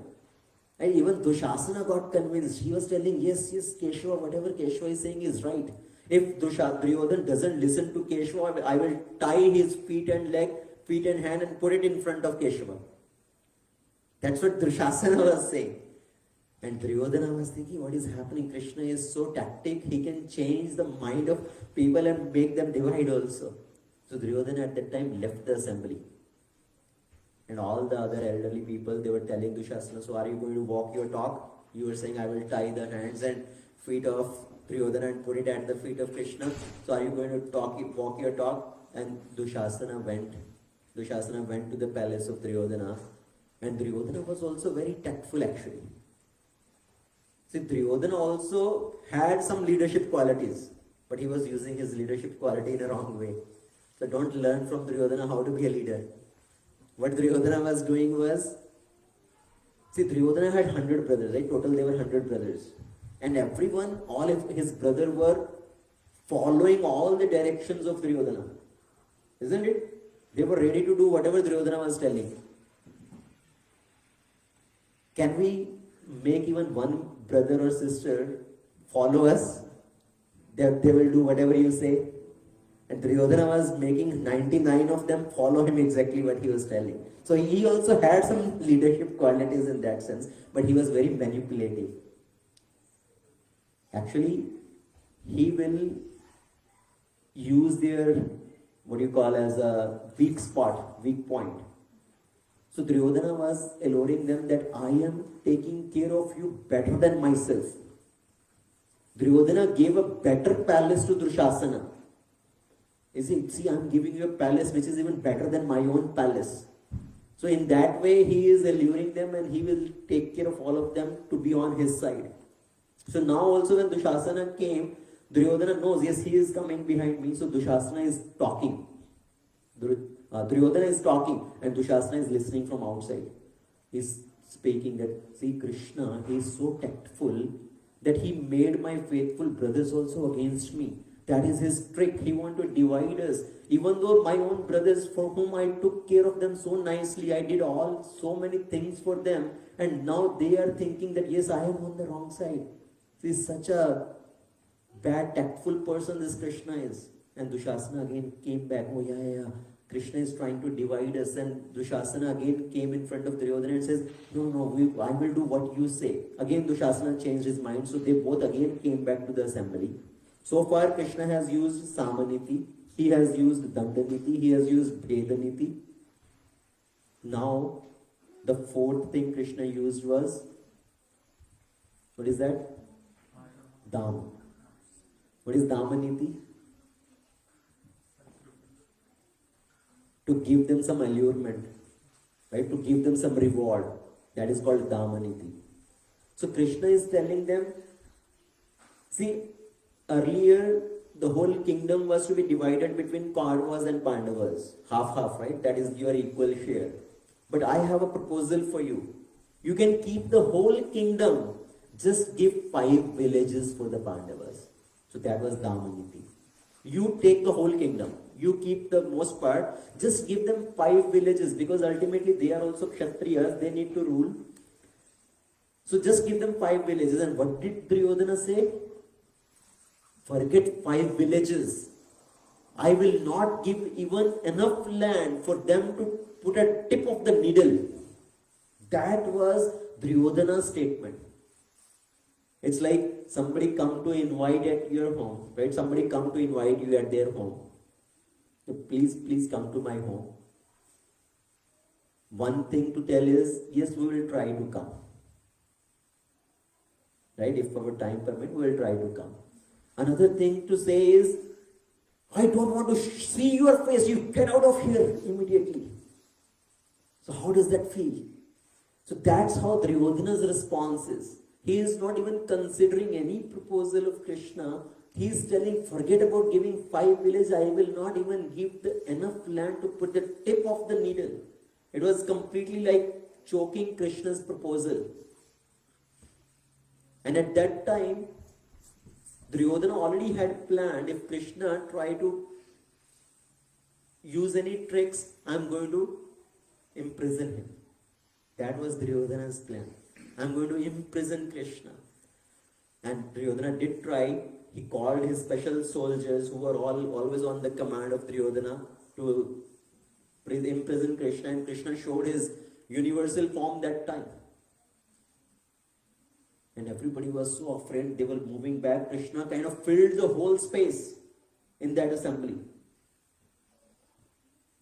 And even Dushasana got convinced. He was telling, yes, Keshava, whatever Keshava is saying is right. If Duryodhana doesn't listen to Keshava, I will tie his feet and leg, feet and hand and put it in front of Keshava. That's what Dushasana was saying. And Duryodhana was thinking, what is happening? Krishna is so tactic, he can change the mind of people and make them divide also. So Duryodhana at that time left the assembly. And all the other elderly people, they were telling Dushasana, so are you going to walk your talk? You were saying, I will tie the hands and feet of Duryodhana and put it at the feet of Krishna. So are you going to walk your talk? And Dushasana went to the palace of Duryodhana. And Duryodhana was also very tactful actually. See, Duryodhana also had some leadership qualities, but he was using his leadership quality in a wrong way. So don't learn from Duryodhana how to be a leader. What Duryodhana was doing was, see, Duryodhana had 100 brothers, right? Total there were 100 brothers. And everyone, all of his brothers were following all the directions of Duryodhana. Isn't it? They were ready to do whatever Duryodhana was telling. Can we make even one brother or sister follow us? They will do whatever you say. And Duryodhana was making 99 of them follow him exactly what he was telling. So he also had some leadership qualities in that sense, but he was very manipulative. Actually, he will use their, what you call as a weak spot, weak point. So Duryodhana was alluring them that I am taking care of you better than myself. Duryodhana gave a better palace to Dushasana. See, I am giving you a palace which is even better than my own palace. So in that way, he is alluring them and he will take care of all of them to be on his side. So now also when Dushasana came, Duryodhana knows, yes, he is coming behind me. So Dushasana is talking. Duryodhana is talking and Dushasana is listening from outside. He's speaking that, see, Krishna, he is so tactful that he made my faithful brothers also against me. That is his trick. He wants to divide us. Even though my own brothers, for whom I took care of them so nicely, I did so many things for them, and now they are thinking that, yes, I am on the wrong side. This is such a bad, tactful person this Krishna is. And Dushasana again came back. Oh, yeah. Krishna is trying to divide us. And Dushasana again came in front of Duryodhana and says, no, I will do what you say. Again, Dushasana changed his mind. So they both again came back to the assembly. So far, Krishna has used Samaniti, he has used Dandaniti, he has used Bhedaniti. Now, the fourth thing Krishna used was, what is that? Dam. What is Damaniti? To give them some allurement, right? To give them some reward. That is called Damaniti. So Krishna is telling them, see, earlier, the whole kingdom was to be divided between Kauravas and Pandavas. Half, right? That is your equal share. But I have a proposal for you. You can keep the whole kingdom. Just give 5 villages for the Pandavas. So that was Damaniti. You take the whole kingdom. You keep the most part. Just give them 5 villages, because ultimately they are also Kshatriyas. They need to rule. So just give them 5 villages. And what did Duryodhana say? Forget 5 villages. I will not give even enough land for them to put a tip of the needle. That was Duryodhana's statement. It's like somebody come to invite at your home, right? Somebody come to invite you at their home. So please come to my home. One thing to tell is, yes, we will try to come. Right? If our time permit, we will try to come. Another thing to say is, I don't want to see your face. You get out of here immediately. So how does that feel? So that's how Duryodhana's response is. He is not even considering any proposal of Krishna. He is telling, forget about giving 5 villages. I will not even give enough land to put the tip of the needle. It was completely like choking Krishna's proposal. And at that time, Duryodhana already had planned, if Krishna tried to use any tricks, I am going to imprison him. That was Duryodhana's plan. I am going to imprison Krishna. And Duryodhana did try. He called his special soldiers, who were always on the command of Duryodhana, to imprison Krishna. And Krishna showed his universal form that time. And everybody was so afraid, they were moving back. Krishna kind of filled the whole space in that assembly.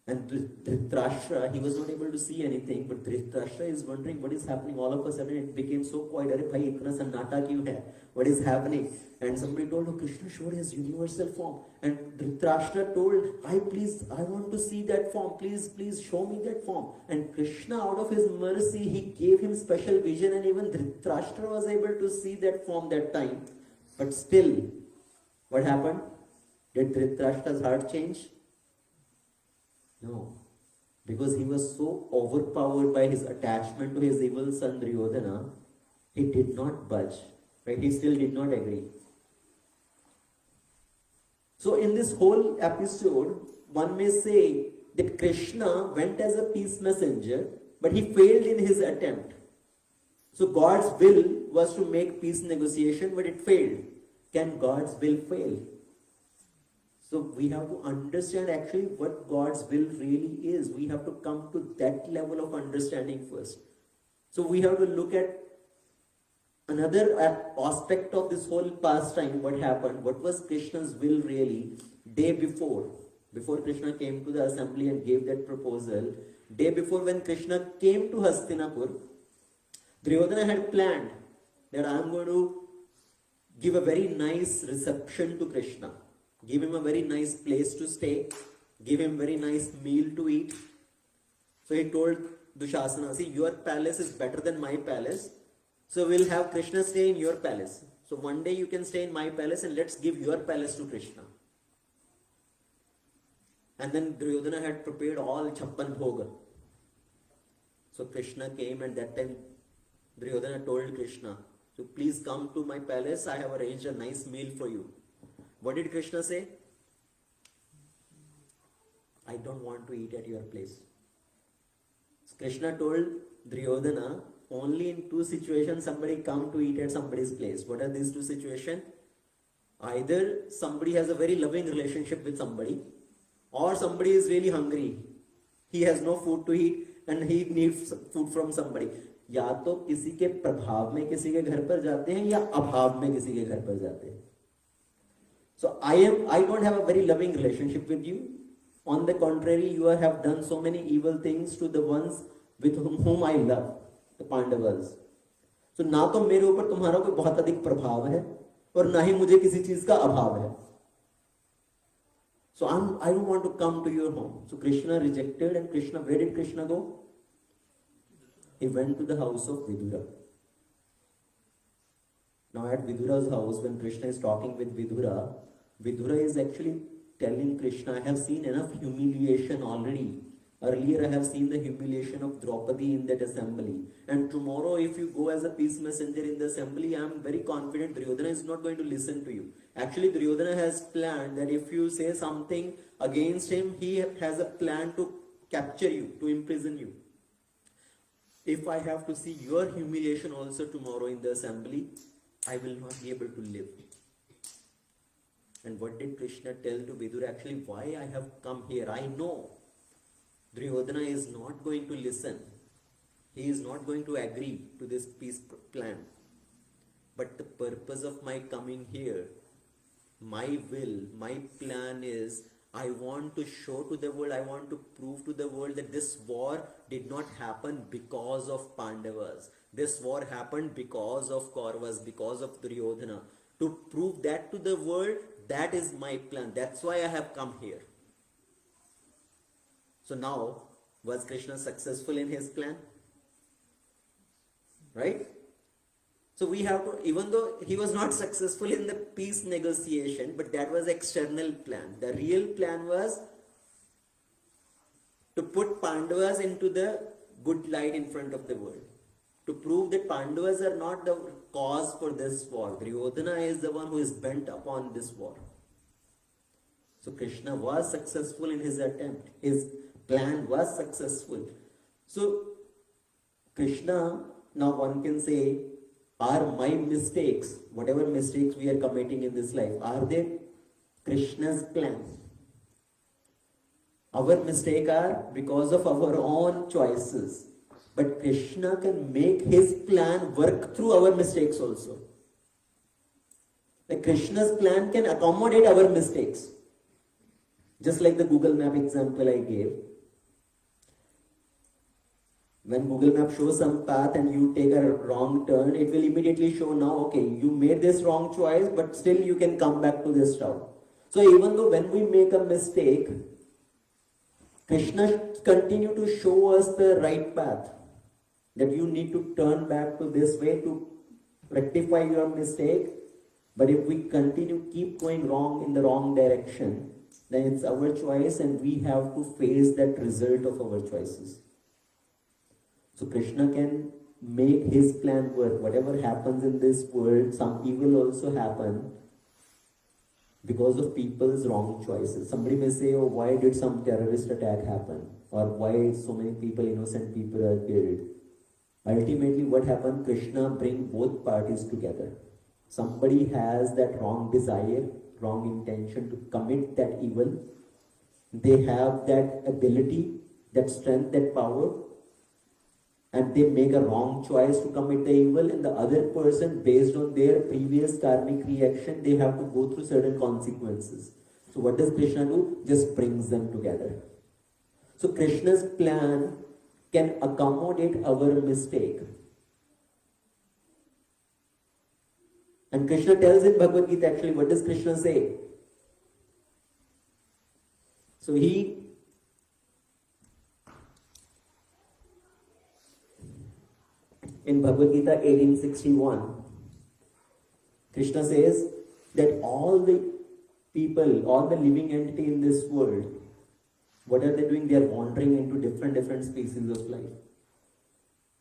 And Dhritarashtra, he was not able to see anything, but Dhritarashtra is wondering what is happening. All of a sudden it became so quiet. Arey bhai, itna sannata kyun hai? What is happening? And somebody told, oh, Krishna showed his universal form. And Dhritarashtra told, I want to see that form. Please show me that form. And Krishna, out of his mercy, he gave him special vision, and even Dhritarashtra was able to see that form that time. But still, what happened? Did Dhritarashtra's heart change? No, because he was so overpowered by his attachment to his evil son Duryodhana, he did not budge, right? He still did not agree. So in this whole episode, one may say that Krishna went as a peace messenger, but he failed in his attempt. So God's will was to make peace negotiation, but it failed. Can God's will fail? So we have to understand actually what God's will really is. We have to come to that level of understanding first. So we have to look at another aspect of this whole pastime, what happened, what was Krishna's will really day before Krishna came to the assembly and gave that proposal. Day before, when Krishna came to Hastinapur, Duryodhana had planned that I am going to give a very nice reception to Krishna. Give him a very nice place to stay. Give him very nice meal to eat. So he told Dushasana, see, your palace is better than my palace. So we'll have Krishna stay in your palace. So one day you can stay in my palace and let's give your palace to Krishna. And then Duryodhana had prepared all Chappan Bhoga. So Krishna came, and that time Duryodhana told Krishna, so please come to my palace. I have arranged a nice meal for you. What did Krishna say? I don't want to eat at your place. So Krishna told Duryodhana, only in 2 situations somebody come to eat at somebody's place. What are these 2 situations? Either somebody has a very loving relationship with somebody, or somebody is really hungry. He has no food to eat and he needs food from somebody. या तो किसी के प्रभाव में किसी के घर पर जाते हैं, या अभाव में किसी के घर पर जाते हैं. So I don't have a very loving relationship with you. On the contrary, you have done so many evil things to the ones with whom I love, the Pandavas. So ना तो मेरे ऊपर तुम्हारा कोई बहुत अधिक प्रभाव है, और ना ही मुझे किसी चीज का अभाव है. So I don't want to come to your home. So Krishna rejected, and Krishna, where did Krishna go? He went to the house of Vidura. Now at Vidura's house, when Krishna is talking with Vidura, Vidura is actually telling Krishna, I have seen enough humiliation already. Earlier I have seen the humiliation of Draupadi in that assembly. And tomorrow if you go as a peace messenger in the assembly, I am very confident Duryodhana is not going to listen to you. Actually, Duryodhana has planned that if you say something against him, he has a plan to capture you, to imprison you. If I have to see your humiliation also tomorrow in the assembly, I will not be able to live. And what did Krishna tell to Vidur? Actually, why I have come here? I know Duryodhana is not going to listen. He is not going to agree to this peace plan. But the purpose of my coming here, my will, my plan is, I want to show to the world, I want to prove to the world that this war did not happen because of Pandavas. This war happened because of Kauravas, because of Duryodhana. To prove that to the world, that is my plan. That's why I have come here. So now, was Krishna successful in his plan? Right? So we have to, even though he was not successful in the peace negotiation, but that was external plan. The real plan was to put Pandavas into the good light in front of the world. To prove that Pandavas are not the cause for this war. Duryodhana is the one who is bent upon this war. So Krishna was successful in his attempt. His plan was successful. So Krishna, now one can say, are my mistakes, whatever mistakes we are committing in this life, are they Krishna's plan? Our mistakes are because of our own choices. But Krishna can make his plan work through our mistakes also. Like Krishna's plan can accommodate our mistakes. Just like the Google Map example I gave. When Google Map shows some path and you take a wrong turn, it will immediately show now, okay, you made this wrong choice, but still you can come back to this route. So even though when we make a mistake, Krishna continue to show us the right path. That you need to turn back to this way to rectify your mistake. But if we keep going wrong in the wrong direction, then it's our choice and we have to face that result of our choices. So Krishna can make his plan work. Whatever happens in this world, some evil also happen because of people's wrong choices. Somebody may say, oh, why did some terrorist attack happen? Or why so many people, innocent people are killed? Ultimately what happened, Krishna bring both parties together. Somebody has that wrong desire, wrong intention to commit that evil. They have that ability, that strength, that power, and they make a wrong choice to commit the evil, and the other person, based on their previous karmic reaction, they have to go through certain consequences. So what does Krishna do? Just brings them together. So Krishna's plan can accommodate our mistake. And Krishna tells in Bhagavad Gita, actually, what does Krishna say? So in Bhagavad Gita 18:61, Krishna says that all the people, all the living entity in this world, what are they doing? They are wandering into different species of life.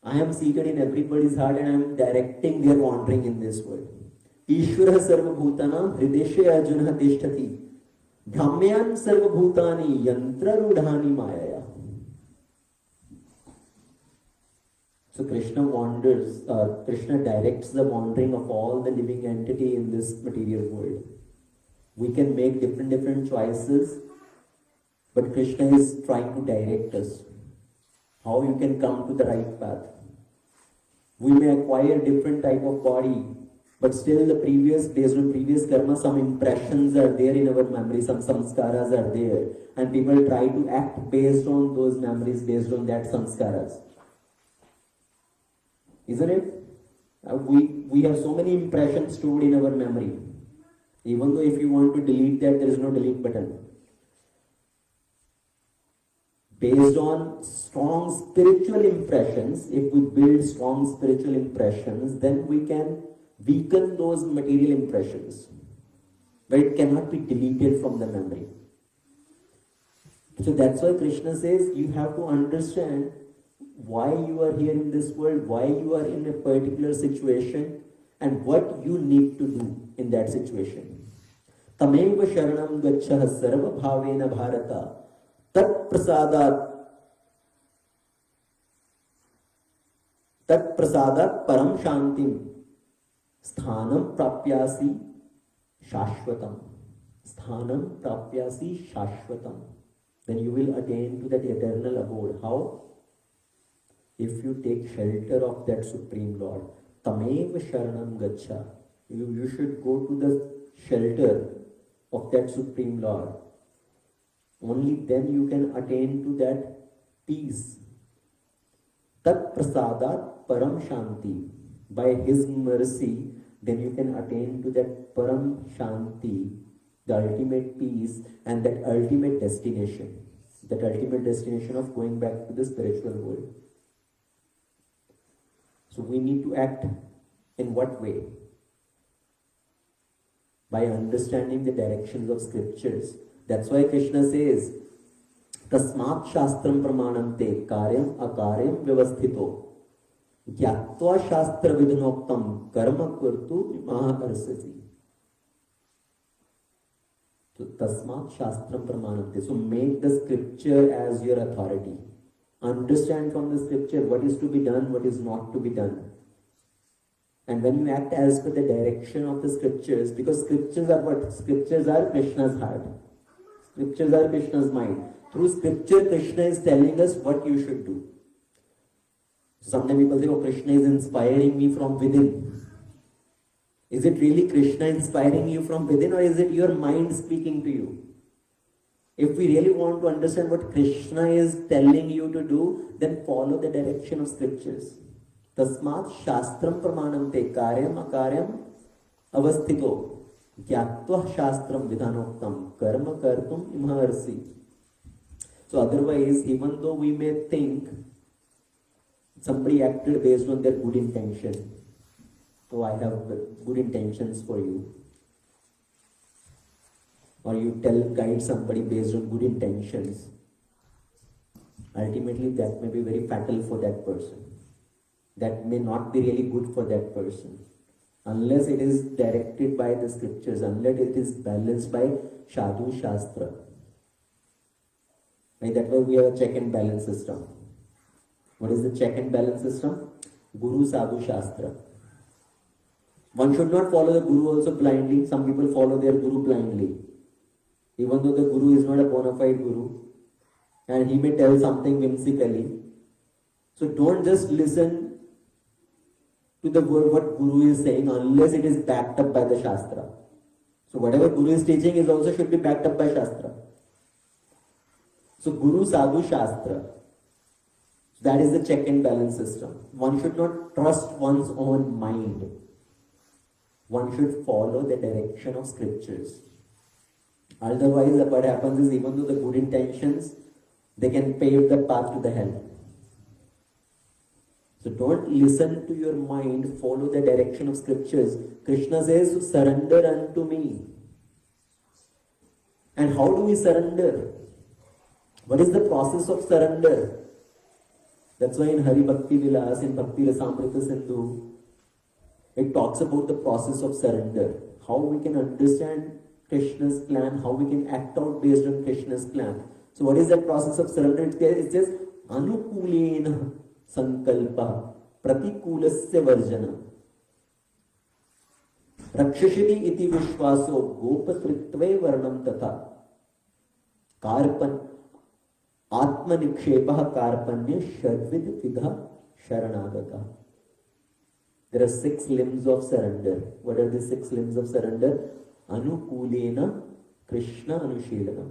I am seated in everybody's heart and I am directing their wandering in this world. Ishvara sarva bhutana hrideshe arjuna tishtati dhamyan sarva bhutani yantra rudhani mayaya. So Krishna wanders, Krishna directs the wandering of all the living entity in this material world. We can make different choices, but Krishna is trying to direct us. How you can come to the right path. We may acquire different type of body, but still based on previous karma, some impressions are there in our memory, some samskaras are there. And people try to act based on those memories, based on that samskaras. Isn't it? We have so many impressions stored in our memory. Even though if you want to delete that, there is no delete button. Based on strong spiritual impressions, if we build strong spiritual impressions, then we can weaken those material impressions. But it cannot be deleted from the memory. So that's why Krishna says you have to understand why you are here in this world, why you are in a particular situation, and what you need to do in that situation. तमेव शरणं गच्छः सर्वभावेन भारत तत्प्रसादात् परम शांतिं स्थानं प्राप्यासि शाश्वतम. Sthanam prapyasi shashvatam. Then you will attain to that eternal abode. How? If you take shelter of that Supreme Lord. Tameva sharanam gacha. You should go to the shelter of that Supreme Lord. Only then you can attain to that peace. Tat prasadat param shanti. By His mercy, then you can attain to that param shanti, the ultimate peace and that ultimate destination of going back to the spiritual world. So we need to act in what way? By understanding the directions of scriptures. That's why Krishna says, Tasmat Shastram Pramanante Karyam Akaryam Vyavasthito Gyatva Shastra Vidhanoktam Karma Kurtu Maharsasi. So Tasmat Shastram Pramanante. So make the scripture as your authority. Understand from the scripture what is to be done, what is not to be done. And when you act as per the direction of the scriptures, because scriptures are what? Scriptures are Krishna's heart. Scriptures are Krishna's mind. Through scripture, Krishna is telling us what you should do. Sometimes people say, oh, Krishna is inspiring me from within. Is it really Krishna inspiring you from within, or is it your mind speaking to you? If we really want to understand what Krishna is telling you to do, then follow the direction of scriptures. Tasmat Shastram Pramanante Karyam Akaryam Avasthito Gyatva Shastram Vidhanoktam Karma Kartum Imharsi. So otherwise, even though we may think somebody acted based on their good intention, so I have good intentions for you, or you guide somebody based on good intentions, ultimately that may be very fatal for that person. That may not be really good for that person, unless it is directed by the scriptures, unless it is balanced by Sadhu Shastra. Right? That way we have a check and balance system. What is the check and balance system? Guru Sadhu Shastra. One should not follow the Guru also blindly. Some people follow their Guru blindly. Even though the Guru is not a bona fide Guru, and he may tell something whimsically. So don't just listen to the word what Guru is saying unless it is backed up by the Shastra. So whatever Guru is teaching is also should be backed up by Shastra. So Guru Sadhu Shastra. That is the check and balance system. One should not trust one's own mind. One should follow the direction of scriptures. Otherwise, what happens is, even though the good intentions, they can pave the path to the hell. So don't listen to your mind, follow the direction of scriptures. Krishna says, surrender unto me. And how do we surrender? What is the process of surrender? That's why in Hari Bhakti Vilas, in Bhakti Rasamrita Sindhu, it talks about the process of surrender. How we can understand Krishna's plan, how we can act out based on Krishna's plan. So what is that process of surrender? It says, Anukulena Sankalpa Pratikulasya Varjana Rakshashiti iti Vishwaso Gopatritve Varnam Tata Karpan Atma Nikshepaha Karpanya Shadvid Vidha Sharanagata. There are 6 limbs of surrender. What are the 6 limbs of surrender? Anukulena Krishna Anushilanam.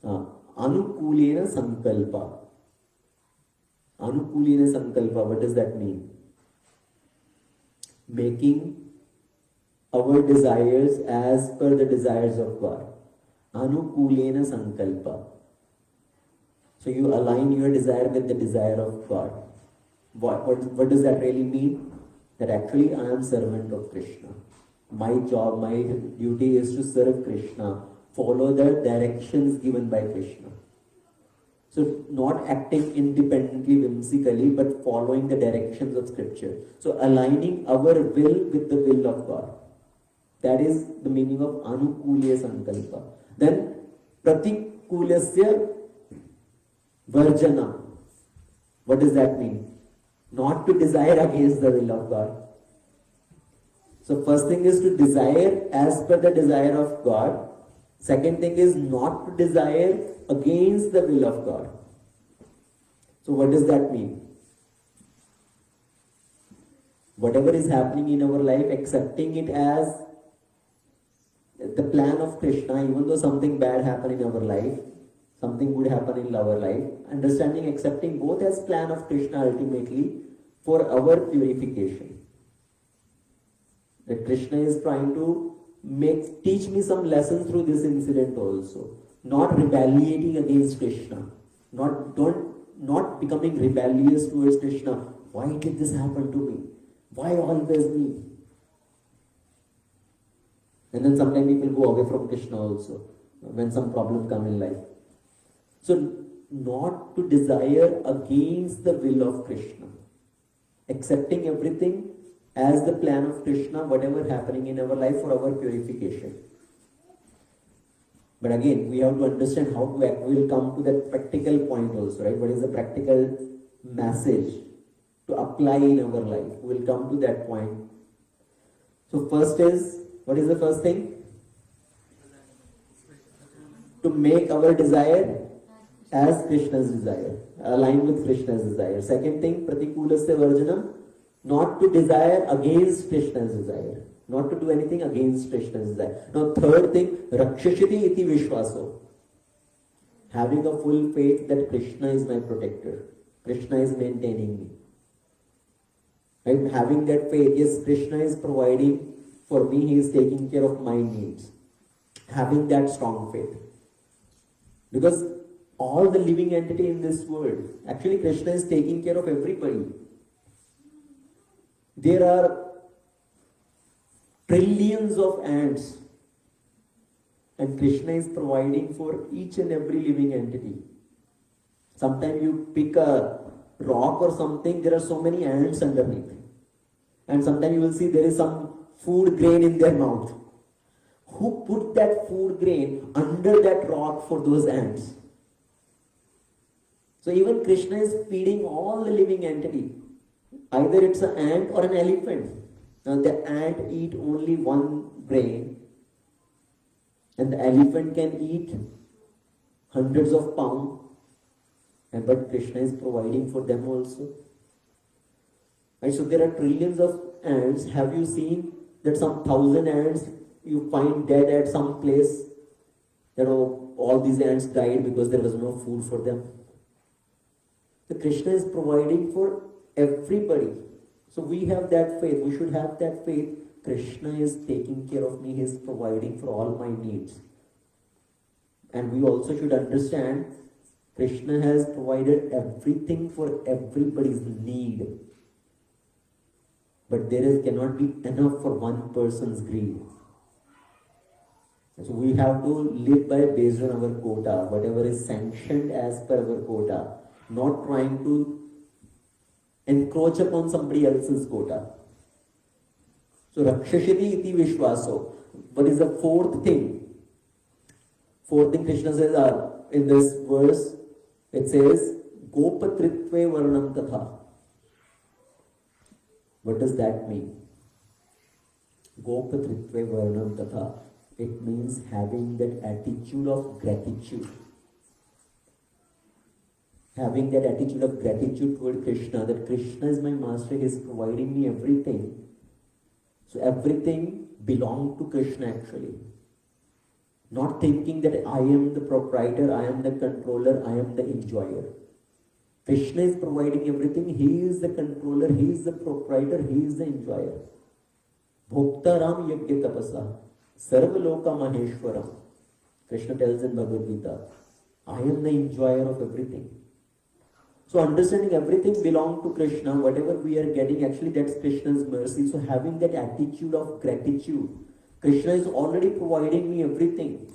Anukulena Sankalpa. Anukulena Sankalpa, what does that mean? Making our desires as per the desires of God. Anukulena Sankalpa. So you align your desire with the desire of God. What does that really mean? That actually I am servant of Krishna. My job, my duty is to serve Krishna. Follow the directions given by Krishna. So not acting independently, whimsically, but following the directions of scripture. So aligning our will with the will of God. That is the meaning of anukulya sankalpa. Then pratikulasya varjana. What does that mean? Not to desire against the will of God. So first thing is to desire as per the desire of God. Second thing is not to desire against the will of God. So what does that mean? Whatever is happening in our life, accepting it as the plan of Krishna, even though something bad happened in our life, something good happened in our life, understanding, accepting both as plan of Krishna ultimately for our purification. That Krishna is trying to teach me some lessons through this incident also. Not retaliating against Krishna. Not becoming rebellious towards Krishna. Why did this happen to me? Why always me? And then sometimes people go away from Krishna also when some problem come in life. So not to desire against the will of Krishna. Accepting everything as the plan of Krishna, whatever happening in our life for our purification. But again, we have to understand how to act. We will come to that practical point also, right? What is the practical message to apply in our life? We will come to that point. So first is, what is the first thing? To make our desire as Krishna's desire, align with Krishna's desire. Second thing, pratikulasya varjanam, not to desire against Krishna's desire. Not to do anything against Krishna's desire. Now third thing, rakshashiti iti vishwaso. Having a full faith that Krishna is my protector. Krishna is maintaining me. Right? Having that faith, yes, Krishna is providing for me, He is taking care of my needs. Having that strong faith. Because all the living entity in this world, actually Krishna is taking care of everybody. There are trillions of ants and Krishna is providing for each and every living entity. Sometimes you pick a rock or something, there are so many ants underneath. And sometimes you will see there is some food grain in their mouth. Who put that food grain under that rock for those ants? So even Krishna is feeding all the living entity. Either it's an ant or an elephant. Now the ant eat only one grain and the elephant can eat hundreds of pounds. But Krishna is providing for them also. Right? So there are trillions of ants. Have you seen that some 1,000 ants you find dead at some place? You know, all these ants died because there was no food for them. So Krishna is providing for everybody. So we have that faith. We should have that faith. Krishna is taking care of me. He is providing for all my needs. And we also should understand Krishna has provided everything for everybody's need. But cannot be enough for one person's greed. So we have to live based on our quota, whatever is sanctioned as per our quota, not trying to encroach upon somebody else's quota. So rakshashiti iti vishwaso. What is the fourth thing? Fourth thing Krishna says in this verse, it says, Gopatritve varnam tatha. What does that mean? Gopatritve varnam tatha. It means having that attitude of gratitude. Having that attitude of gratitude toward Krishna, that Krishna is my master, He is providing me everything. So everything belongs to Krishna actually. Not thinking that I am the proprietor, I am the controller, I am the enjoyer. Krishna is providing everything, He is the controller, He is the proprietor, He is the enjoyer. Bhoktaram yajna tapasa, sarva loka maheshwaram. Krishna tells in Bhagavad Gita, I am the enjoyer of everything. So understanding everything belongs to Krishna, whatever we are getting, actually that's Krishna's mercy. So having that attitude of gratitude, Krishna is already providing me everything.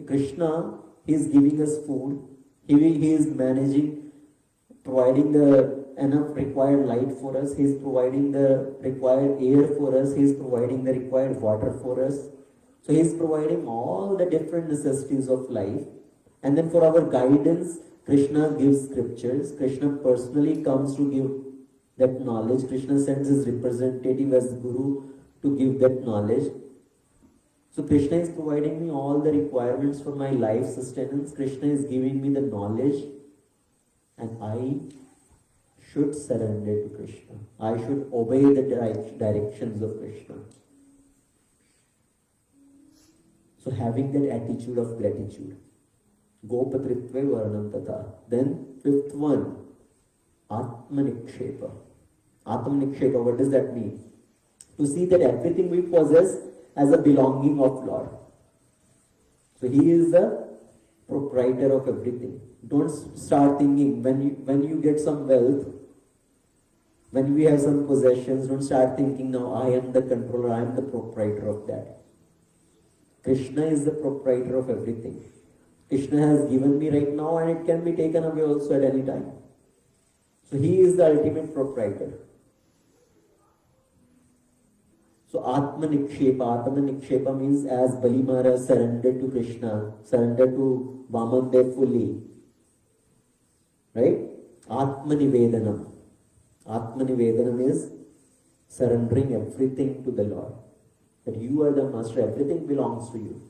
Krishna is giving us food, He is managing, providing the enough required light for us. He is providing the required air for us. He is providing the required water for us. So He is providing all the different necessities of life. And then for our guidance, Krishna gives scriptures. Krishna personally comes to give that knowledge. Krishna sends his representative as Guru to give that knowledge. So Krishna is providing me all the requirements for my life sustenance. Krishna is giving me the knowledge, and I should surrender to Krishna. I should obey the directions of Krishna. So having that attitude of gratitude. Gopatritve varnam tata. Then fifth one, Atmanikshepa. Atmanikshepa, what does that mean? To see that everything we possess as a belonging of Lord. So He is the proprietor of everything. Don't start thinking when you get some wealth, when we have some possessions, don't start thinking now I am the controller, I am the proprietor of that. Krishna is the proprietor of everything. Krishna has given me right now and it can be taken away also at any time. So He is the ultimate proprietor. So Atmanikshepa means as Bali Maharaj surrendered to Krishna, surrendered to Vamandev fully. Right? Atmanivedanam. Atmanivedanam is surrendering everything to the Lord. That you are the master, everything belongs to you.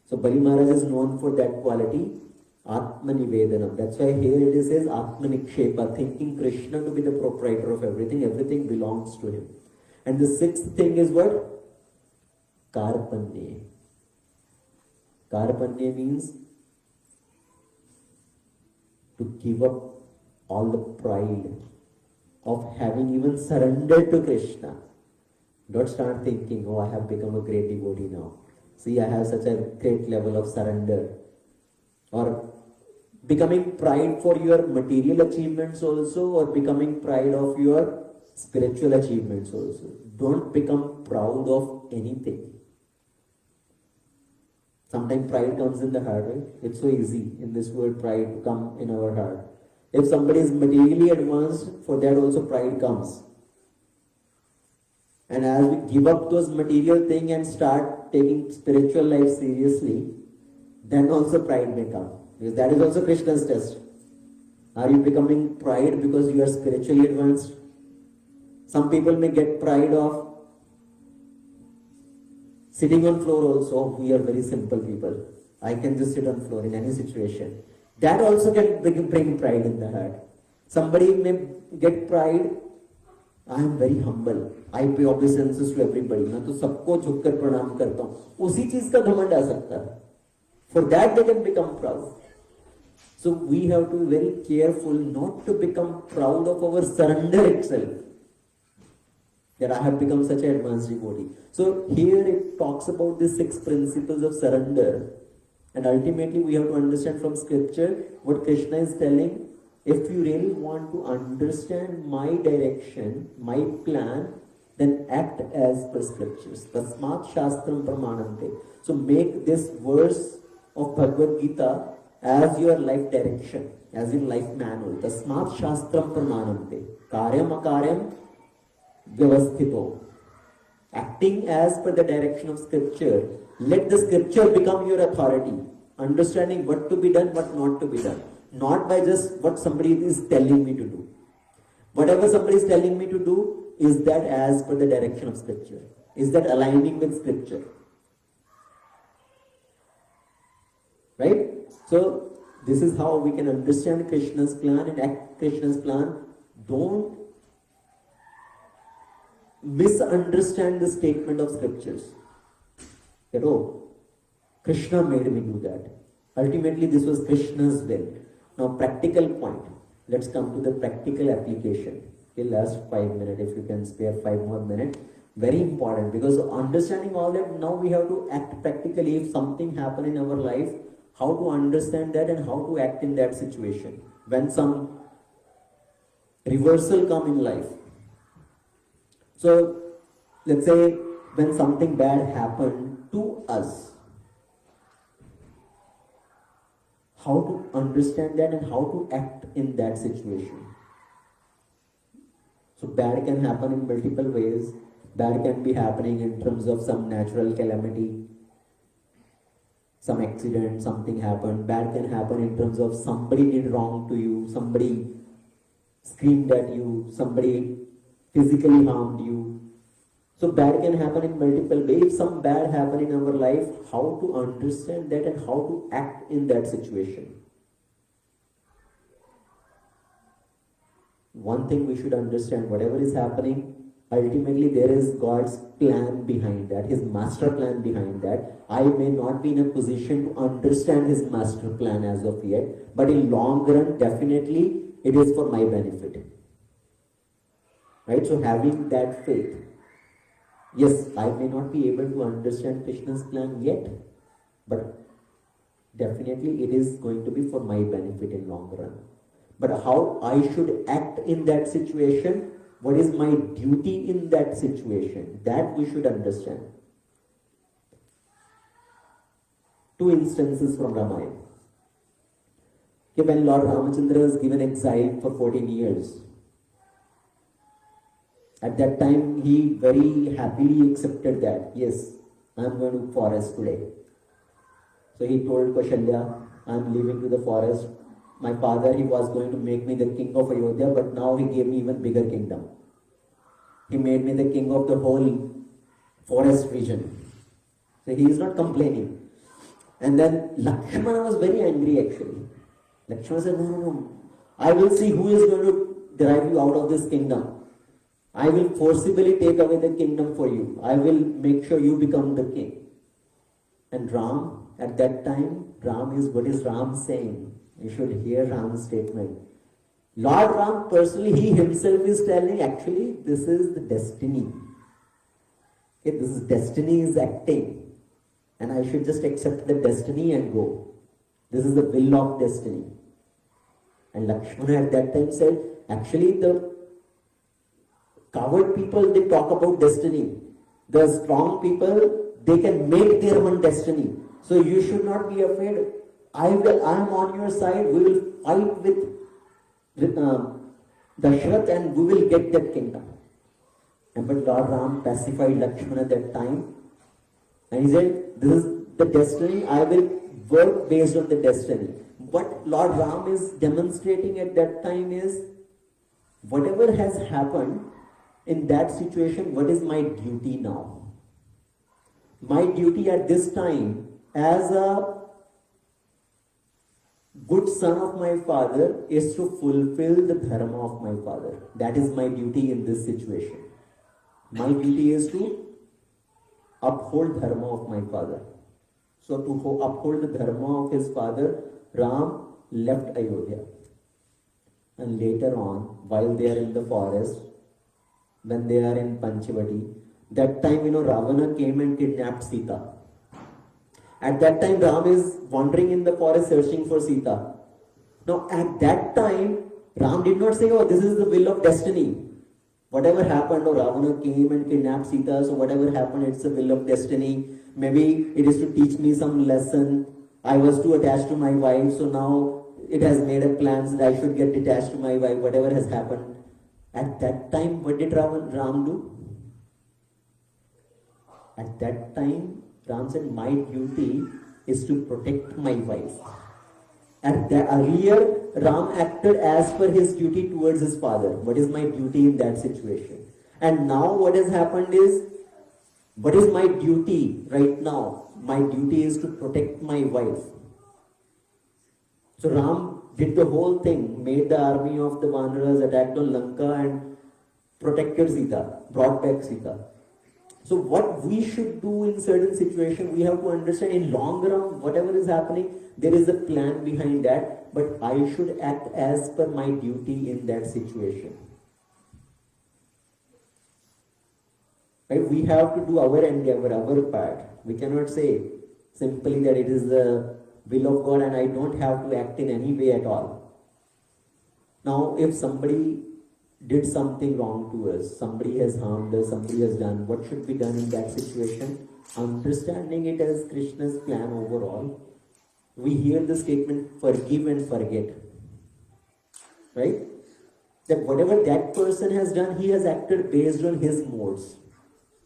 So Bali Maharaj is known for that quality, Atmanivedanam. That's why here it says Atmanikshepa, thinking Krishna to be the proprietor of everything, everything belongs to him. And the sixth thing is what? Karpanye. Karpanye means to give up all the pride of having even surrendered to Krishna. Don't start thinking, oh, I have become a great devotee now. See, I have such a great level of surrender. Or becoming pride for your material achievements also, or becoming pride of your spiritual achievements also. Don't become proud of anything. Sometimes pride comes in the heart, right? It's so easy in this world, pride to come in our heart. If somebody is materially advanced, for that also pride comes. And as we give up those material things and start taking spiritual life seriously, then also pride may come. Because that is also Krishna's test. Are you becoming pride because you are spiritually advanced? Some people may get pride of sitting on floor also. Oh, we are very simple people. I can just sit on floor in any situation. That also can bring pride in the heart. Somebody may get pride. I am very humble. I pay obeisances to everybody. मैं तो सबको झुककर प्रणाम करता हूँ. उसी चीज का घमंड आ सकता है. For that they can become proud. So we have to be very careful not to become proud of our surrender itself. That I have become such an advanced devotee. So here it talks about the 6 principles of surrender. And ultimately we have to understand from scripture what Krishna is telling. If you really want to understand my direction, my plan, then act as per scriptures. Tasmat Shastram Pramanante. So make this verse of Bhagavad Gita as your life direction, as your life manual. Tasmat Shastram Pramanante. Karyam akaryam vyavasthito. Acting as per the direction of scripture. Let the scripture become your authority. Understanding what to be done, what not to be done. Not by just what somebody is telling me to do. Whatever somebody is telling me to do, is that as per the direction of scripture? Is that aligning with scripture? Right? So, this is how we can understand Krishna's plan and act Krishna's plan. Don't misunderstand the statement of scriptures. That, oh, Krishna made me do that. Ultimately, this was Krishna's will. Now, practical point. Let's come to the practical application. Okay, last 5 minutes, if you can spare 5 more minutes. Very important, because understanding all that, now we have to act practically. If something happen in our life, how to understand that and how to act in that situation. When some reversal come in life. So, let's say when something bad happened to us, how to understand that and how to act in that situation. So bad can happen in multiple ways. Bad can be happening in terms of some natural calamity, some accident, something happened. Bad can happen in terms of somebody did wrong to you, somebody screamed at you, somebody physically harmed you. So bad can happen in multiple ways. If some bad happen in our life, how to understand that and how to act in that situation. One thing we should understand, whatever is happening, ultimately there is God's plan behind that, His master plan behind that. I may not be in a position to understand His master plan as of yet, but in long run, definitely it is for my benefit. Right? So having that faith. Yes, I may not be able to understand Krishna's plan yet, but definitely it is going to be for my benefit in long run. But how I should act in that situation, what is my duty in that situation, that we should understand. Two instances from Ramayana. When Lord Ramachandra was given exile for 14 years, at that time he very happily accepted that, yes, I am going to forest today. So he told Kaushalya, I am leaving to the forest. My father, he was going to make me the king of Ayodhya, but now he gave me even bigger kingdom. He made me the king of the whole forest region. So he is not complaining. And then Lakshmana was very angry actually. Lakshmana said, no. I will see who is going to drive you out of this kingdom. I will forcibly take away the kingdom for you. I will make sure you become the king. And Ram, at that time, what is Ram saying? You should hear Ram's statement. Lord Ram personally, he himself is telling, actually, this is the destiny. Okay, this is destiny is acting. And I should just accept the destiny and go. This is the will of destiny. And Lakshmana at that time said, actually the coward people, they talk about destiny. The strong people, they can make their own destiny. So you should not be afraid. I am on your side. We will fight with Dashrath and we will get that kingdom. And but Lord Ram pacified Lakshmana at that time. And he said, this is the destiny. I will work based on the destiny. What Lord Ram is demonstrating at that time is, whatever has happened in that situation, what is my duty now? My duty at this time as a good son of my father is to fulfill the dharma of my father. That is my duty in this situation. My duty is to uphold dharma of my father. So to uphold the dharma of his father, Ram left Ayodhya. And later on, while they are in the forest, when they are in Panchavati, that time, Ravana came and kidnapped Sita. At that time, Ram is wandering in the forest searching for Sita. Now, at that time, Ram did not say, oh, this is the will of destiny. Whatever happened, Ravana came and kidnapped Sita, so whatever happened, it's the will of destiny. Maybe it is to teach me some lesson. I was too attached to my wife, so now it has made up plans that I should get detached to my wife, whatever has happened. At that time, what did Ram do? At that time, Ram said, my duty is to protect my wife. At the earlier, Ram acted as per his duty towards his father. What is my duty in that situation? And now what has happened is, what is my duty right now? My duty is to protect my wife. So Ram did the whole thing, made the army of the Vanaras, attacked on Lanka and protected Sita, brought back Sita. So what we should do in certain situations, we have to understand in long run, whatever is happening, there is a plan behind that, but I should act as per my duty in that situation. Right? We have to do our endeavor, our part. We cannot say simply that it is the will of God and I don't have to act in any way at all. Now, if somebody did something wrong to us, somebody has harmed us, somebody has done, what should be done in that situation? Understanding it as Krishna's plan overall, we hear the statement, forgive and forget. Right? that whatever that person has done, he has acted based on his modes.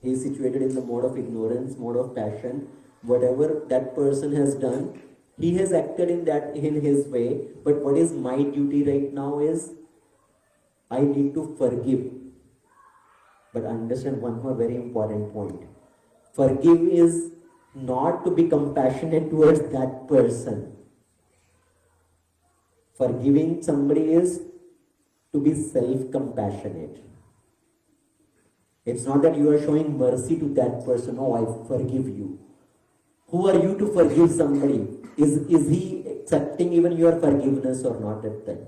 He is situated in the mode of ignorance, mode of passion. Whatever that person has done, he has acted in that in his way. But what is my duty right now is I need to forgive. But understand one more very important point. Forgive is not to be compassionate towards that person. Forgiving somebody is to be self-compassionate. It's not that you are showing mercy to that person. Oh, I forgive you. Who are you to forgive somebody? Is he accepting even your forgiveness or not at that?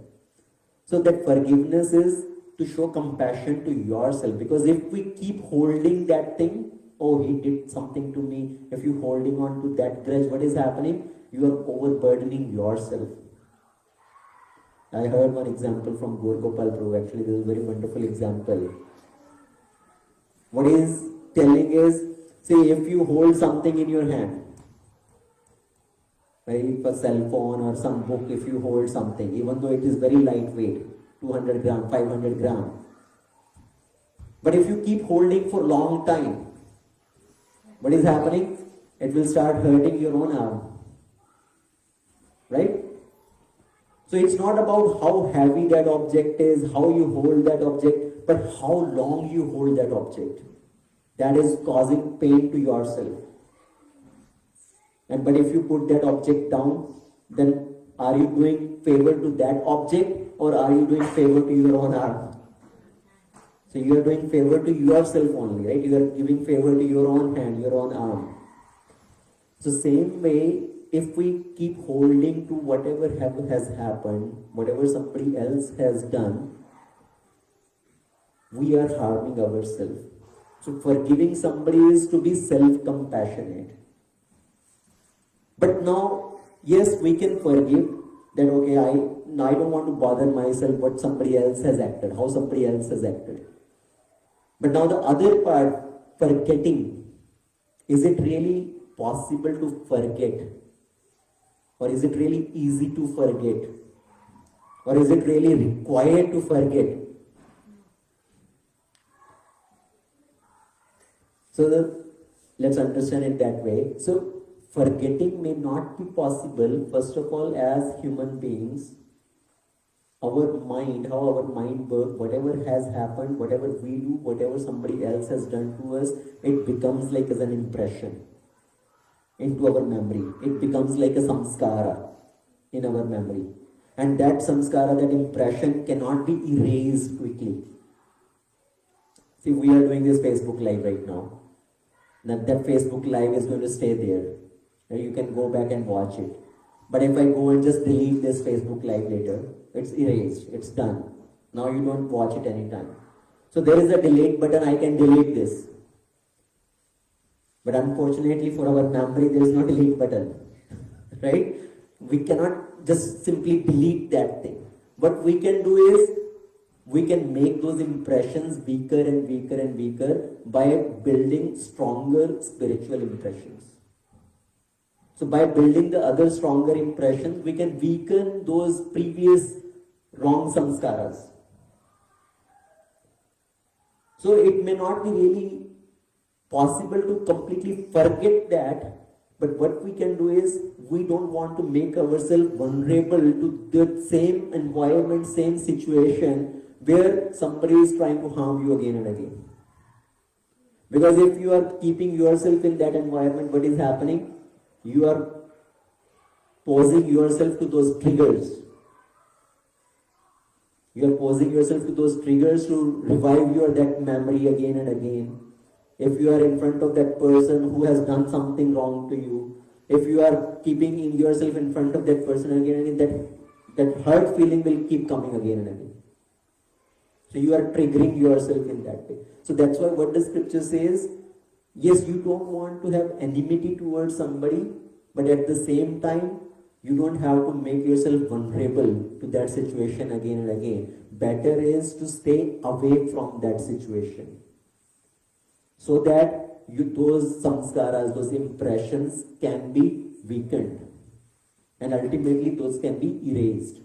So that forgiveness is to show compassion to yourself. Because if we keep holding that thing, oh, he did something to me. If you're holding on to that grudge, what is happening? You are overburdening yourself. I heard one example from Gaur Gopal Prabhu. Actually, this is a very wonderful example. What he is telling is, say, if you hold something in your hand, right, a cell phone or some book, if you hold something, even though it is very lightweight, 200 gram, 500 gram, but if you keep holding for a long time, what is happening? It will start hurting your own arm, right? So it's not about how heavy that object is, how you hold that object, but how long you hold that object. That is causing pain to yourself. And but if you put that object down, then are you doing favor to that object or are you doing favor to your own arm? So you are doing favor to yourself only, right? You are giving favor to your own hand, your own arm. So same way, if we keep holding to whatever has happened, whatever somebody else has done, we are harming ourselves. So forgiving somebody is to be self-compassionate. But now, yes, we can forgive that, okay, I don't want to bother myself what somebody else has acted, how somebody else has acted. But now the other part, forgetting, is it really possible to forget? Or is it really easy to forget? Or is it really required to forget? So let's understand it that way. So forgetting may not be possible, first of all, as human beings. Our mind, how our mind works, whatever has happened, whatever we do, whatever somebody else has done to us, it becomes like as an impression into our memory. It becomes like a samskara in our memory. And that samskara, that impression cannot be erased quickly. See, we are doing this Facebook Live right now. Now that Facebook Live is going to stay there. And you can go back and watch it. But if I go and just delete this Facebook Live later, it's erased, it's done. Now you don't watch it anytime. So there is a delete button, I can delete this. But unfortunately for our memory, there is no delete button. Right? We cannot just simply delete that thing. What we can do is, we can make those impressions weaker and weaker and weaker by building stronger spiritual impressions. So by building the other stronger impressions, we can weaken those previous wrong samskaras. So it may not be really possible to completely forget that, but what we can do is, we don't want to make ourselves vulnerable to the same environment, same situation where somebody is trying to harm you again and again. Because if you are keeping yourself in that environment, what is happening? You are posing yourself to those triggers. You are posing yourself to those triggers to revive your that memory again and again. If you are in front of that person who has done something wrong to you, if you are keeping yourself in front of that person again and again, that hurt feeling will keep coming again and again. So you are triggering yourself in that way. So that's why what the scripture says, yes, you don't want to have enmity towards somebody, but at the same time, you don't have to make yourself vulnerable to that situation again and again. Better is to stay away from that situation, so that those samskaras, those impressions can be weakened, and ultimately those can be erased.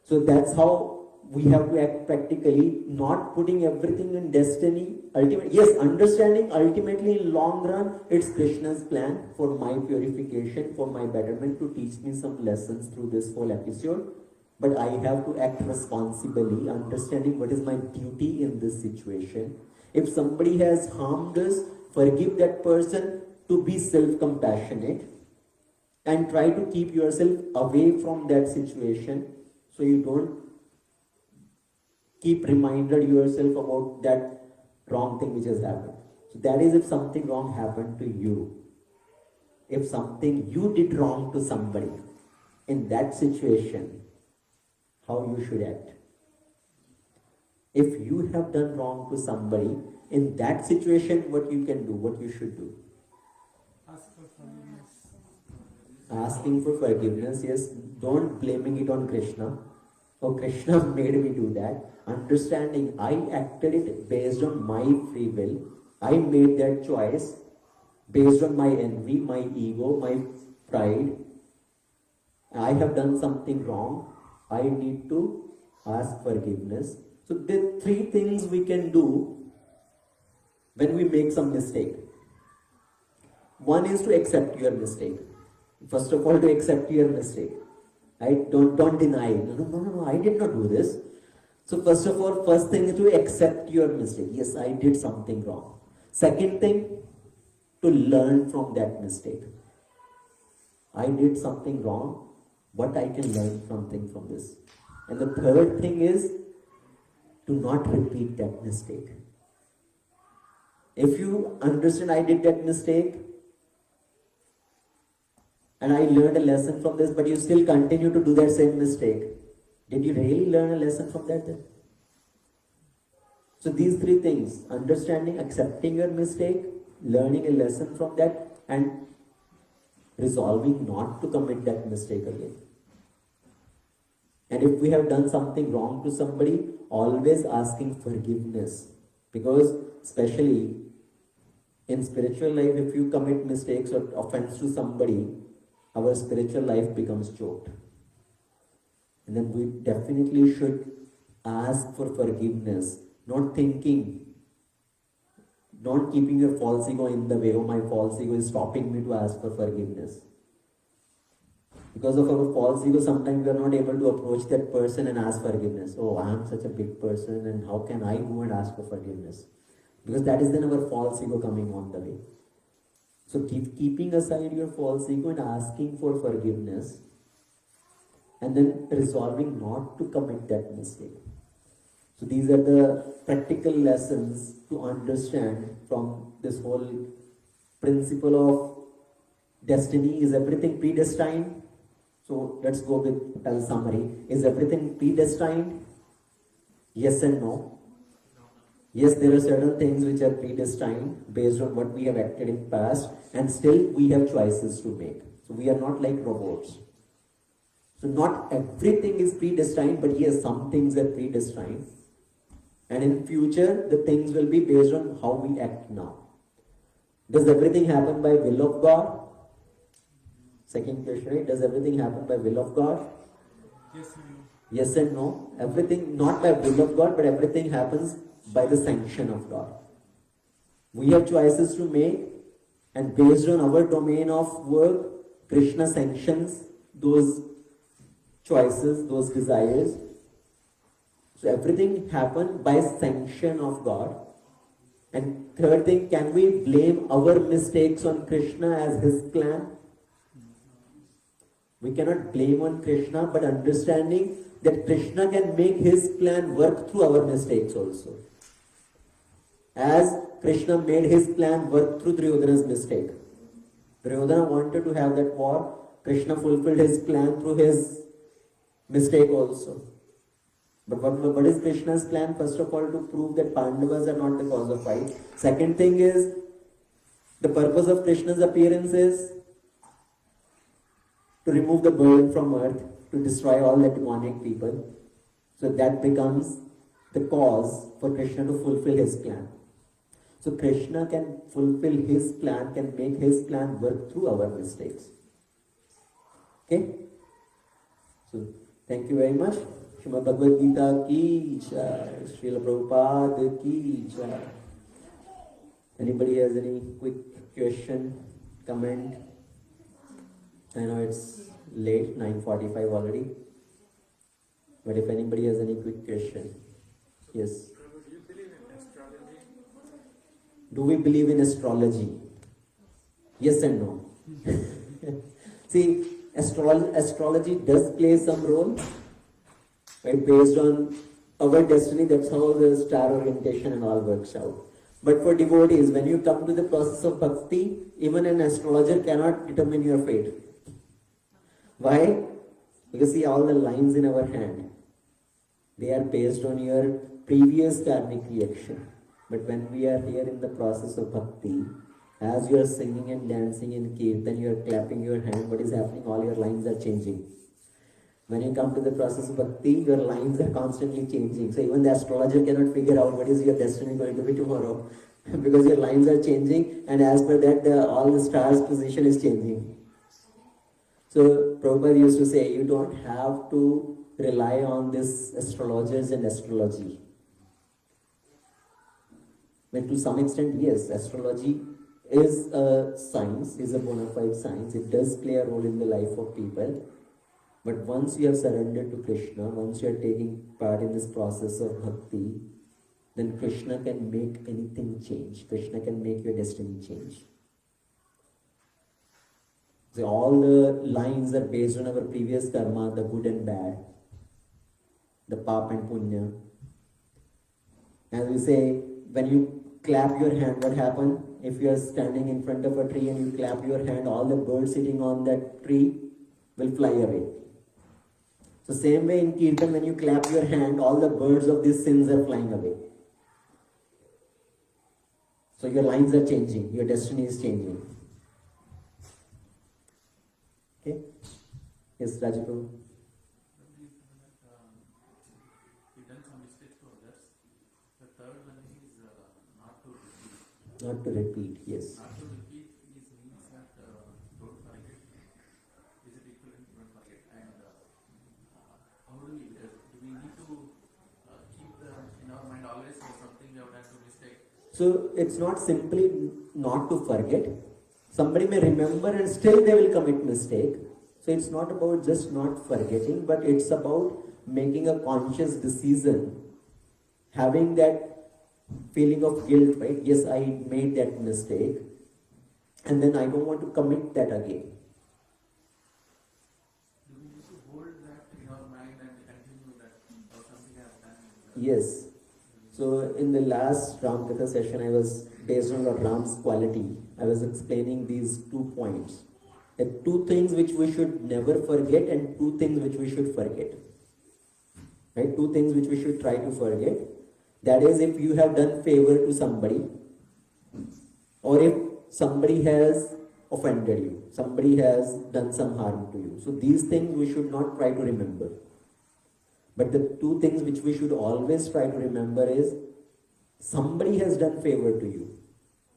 So that's how we have to act practically, not putting everything in destiny. Ultimately, yes, understanding ultimately in long run, it's Krishna's plan for my purification, for my betterment, to teach me some lessons through this whole episode. But I have to act responsibly, understanding what is my duty in this situation. If somebody has harmed us, forgive that person, to be self-compassionate and try to keep yourself away from that situation so you don't keep reminded yourself about that wrong thing which has happened. So that is if something wrong happened to you. If something you did wrong to somebody, in that situation, how you should act. If you have done wrong to somebody, in that situation, what you can do, what you should do. Ask for forgiveness. Asking for forgiveness, yes. Don't blaming it on Krishna. Oh, Krishna made me do that. Understanding, I acted it based on my free will. I made that choice based on my envy, my ego, my pride. I have done something wrong. I need to ask forgiveness. So there are three things we can do when we make some mistake. One is to accept your mistake. First of all, to accept your mistake. Don't deny it. No, I did not do this. So first of all, first thing is to accept your mistake. Yes, I did something wrong. Second thing, to learn from that mistake. I did something wrong, but I can learn something from this. And the third thing is to not repeat that mistake. If you understand I did that mistake, and I learned a lesson from this, but you still continue to do that same mistake, did you really learn a lesson from that then? So these three things: understanding, accepting your mistake, learning a lesson from that, and resolving not to commit that mistake again. And if we have done something wrong to somebody, always asking forgiveness. Because especially in spiritual life, if you commit mistakes or offense to somebody, our spiritual life becomes choked. And then we definitely should ask for forgiveness, not thinking, not keeping your false ego in the way. Oh, my false ego is stopping me to ask for forgiveness. Because of our false ego, sometimes we are not able to approach that person and ask forgiveness. Oh, I am such a big person, and how can I go and ask for forgiveness? Because that is then our false ego coming on the way. So keeping aside your false ego and asking for forgiveness, and then resolving not to commit that mistake. So these are the practical lessons to understand from this whole principle of destiny. Is everything predestined? So let's go with a summary. Is everything predestined? Yes and no. Yes, there are certain things which are predestined based on what we have acted in past, and still we have choices to make. So we are not like robots. So not everything is predestined, but yes, some things are predestined. And in future, the things will be based on how we act now. Does everything happen by will of God? Second question, right? Does everything happen by will of God? Yes and no. Yes and no. Everything not by will of God, but everything happens by the sanction of God. We have choices to make, and based on our domain of work, Krishna sanctions those choices, those desires. So everything happens by sanction of God. And third thing, can we blame our mistakes on Krishna as his plan? We cannot blame on Krishna, but understanding that Krishna can make his plan work through our mistakes also. As Krishna made his plan work through Duryodhana's mistake. Duryodhana wanted to have that war. Krishna fulfilled his plan through his mistake also. But what is Krishna's plan? First of all, to prove that Pandavas are not the cause of fight. Second thing is, the purpose of Krishna's appearance is to remove the burden from earth, to destroy all the demonic people. So that becomes the cause for Krishna to fulfill his plan. So Krishna can fulfill his plan, can make his plan work through our mistakes. Okay? So thank you very much. Srimad Bhagavad Gita ki jai. Srila Prabhupada ki jai. Anybody has any quick question, comment? I know it's late, 9:45 already. But if anybody has any quick question, yes. Do you believe in astrology? Do we believe in astrology? Yes and no. See, astrology does play some role, right? Based on our destiny, that's how the star orientation and all works out. But for devotees, when you come to the process of bhakti, even an astrologer cannot determine your fate. Why? Because see, all the lines in our hand, they are based on your previous karmic reaction. But when we are here in the process of bhakti, as you are singing and dancing in kirtan, you are clapping your hand, what is happening? All your lines are changing. When you come to the process of bhakti, your lines are constantly changing. So even the astrologer cannot figure out what is your destiny going to be tomorrow. Because your lines are changing, and as per that, all the stars' position is changing. So Prabhupada used to say, you don't have to rely on this astrologers and astrology. But to some extent, yes, astrology is a science, is a bona fide science. It does play a role in the life of people. But once you have surrendered to Krishna, once you are taking part in this process of bhakti, then Krishna can make anything change. Krishna can make your destiny change. So all the lines are based on our previous karma, the good and bad, the pap and punya. As we say, when you clap your hand, what happens? If you are standing in front of a tree and you clap your hand, all the birds sitting on that tree will fly away. So same way in Kirtan, when you clap your hand, all the birds of these sins are flying away. So your lines are changing, your destiny is changing. Okay? Yes, Rajaprabhu? We've done some mistakes to others. The third one is not to repeat. Not to repeat, yes. Not to repeat is means that don't forget. Is it equivalent to don't forget? And how do we need to keep in our mind always something we have done to mistake? So it's not simply not to forget. Somebody may remember and still they will commit mistake. So it's not about just not forgetting, but it's about making a conscious decision, having that feeling of guilt, right? Yes, I made that mistake, and then I don't want to commit that again. Do we need to hold that in our mind and continue that or something I have done? Yes. So in the last Ramkatha session, I was based on Ram's quality. I was explaining these 2 points. The 2 things which we should never forget and 2 things which we should forget. Right? 2 things which we should try to forget. That is, if you have done favor to somebody, or if somebody has offended you, somebody has done some harm to you. So these things we should not try to remember. But the 2 things which we should always try to remember is, somebody has done favor to you.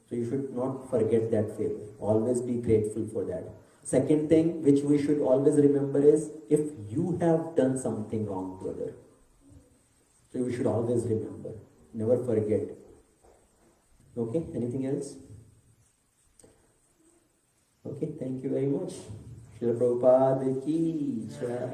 So you should not forget that favor. Always be grateful for that. Second thing which we should always remember is, if you have done something wrong to other. So you should always remember. Never forget. Okay, anything else? Okay, thank you very much. Srila Prabhupada ki jai.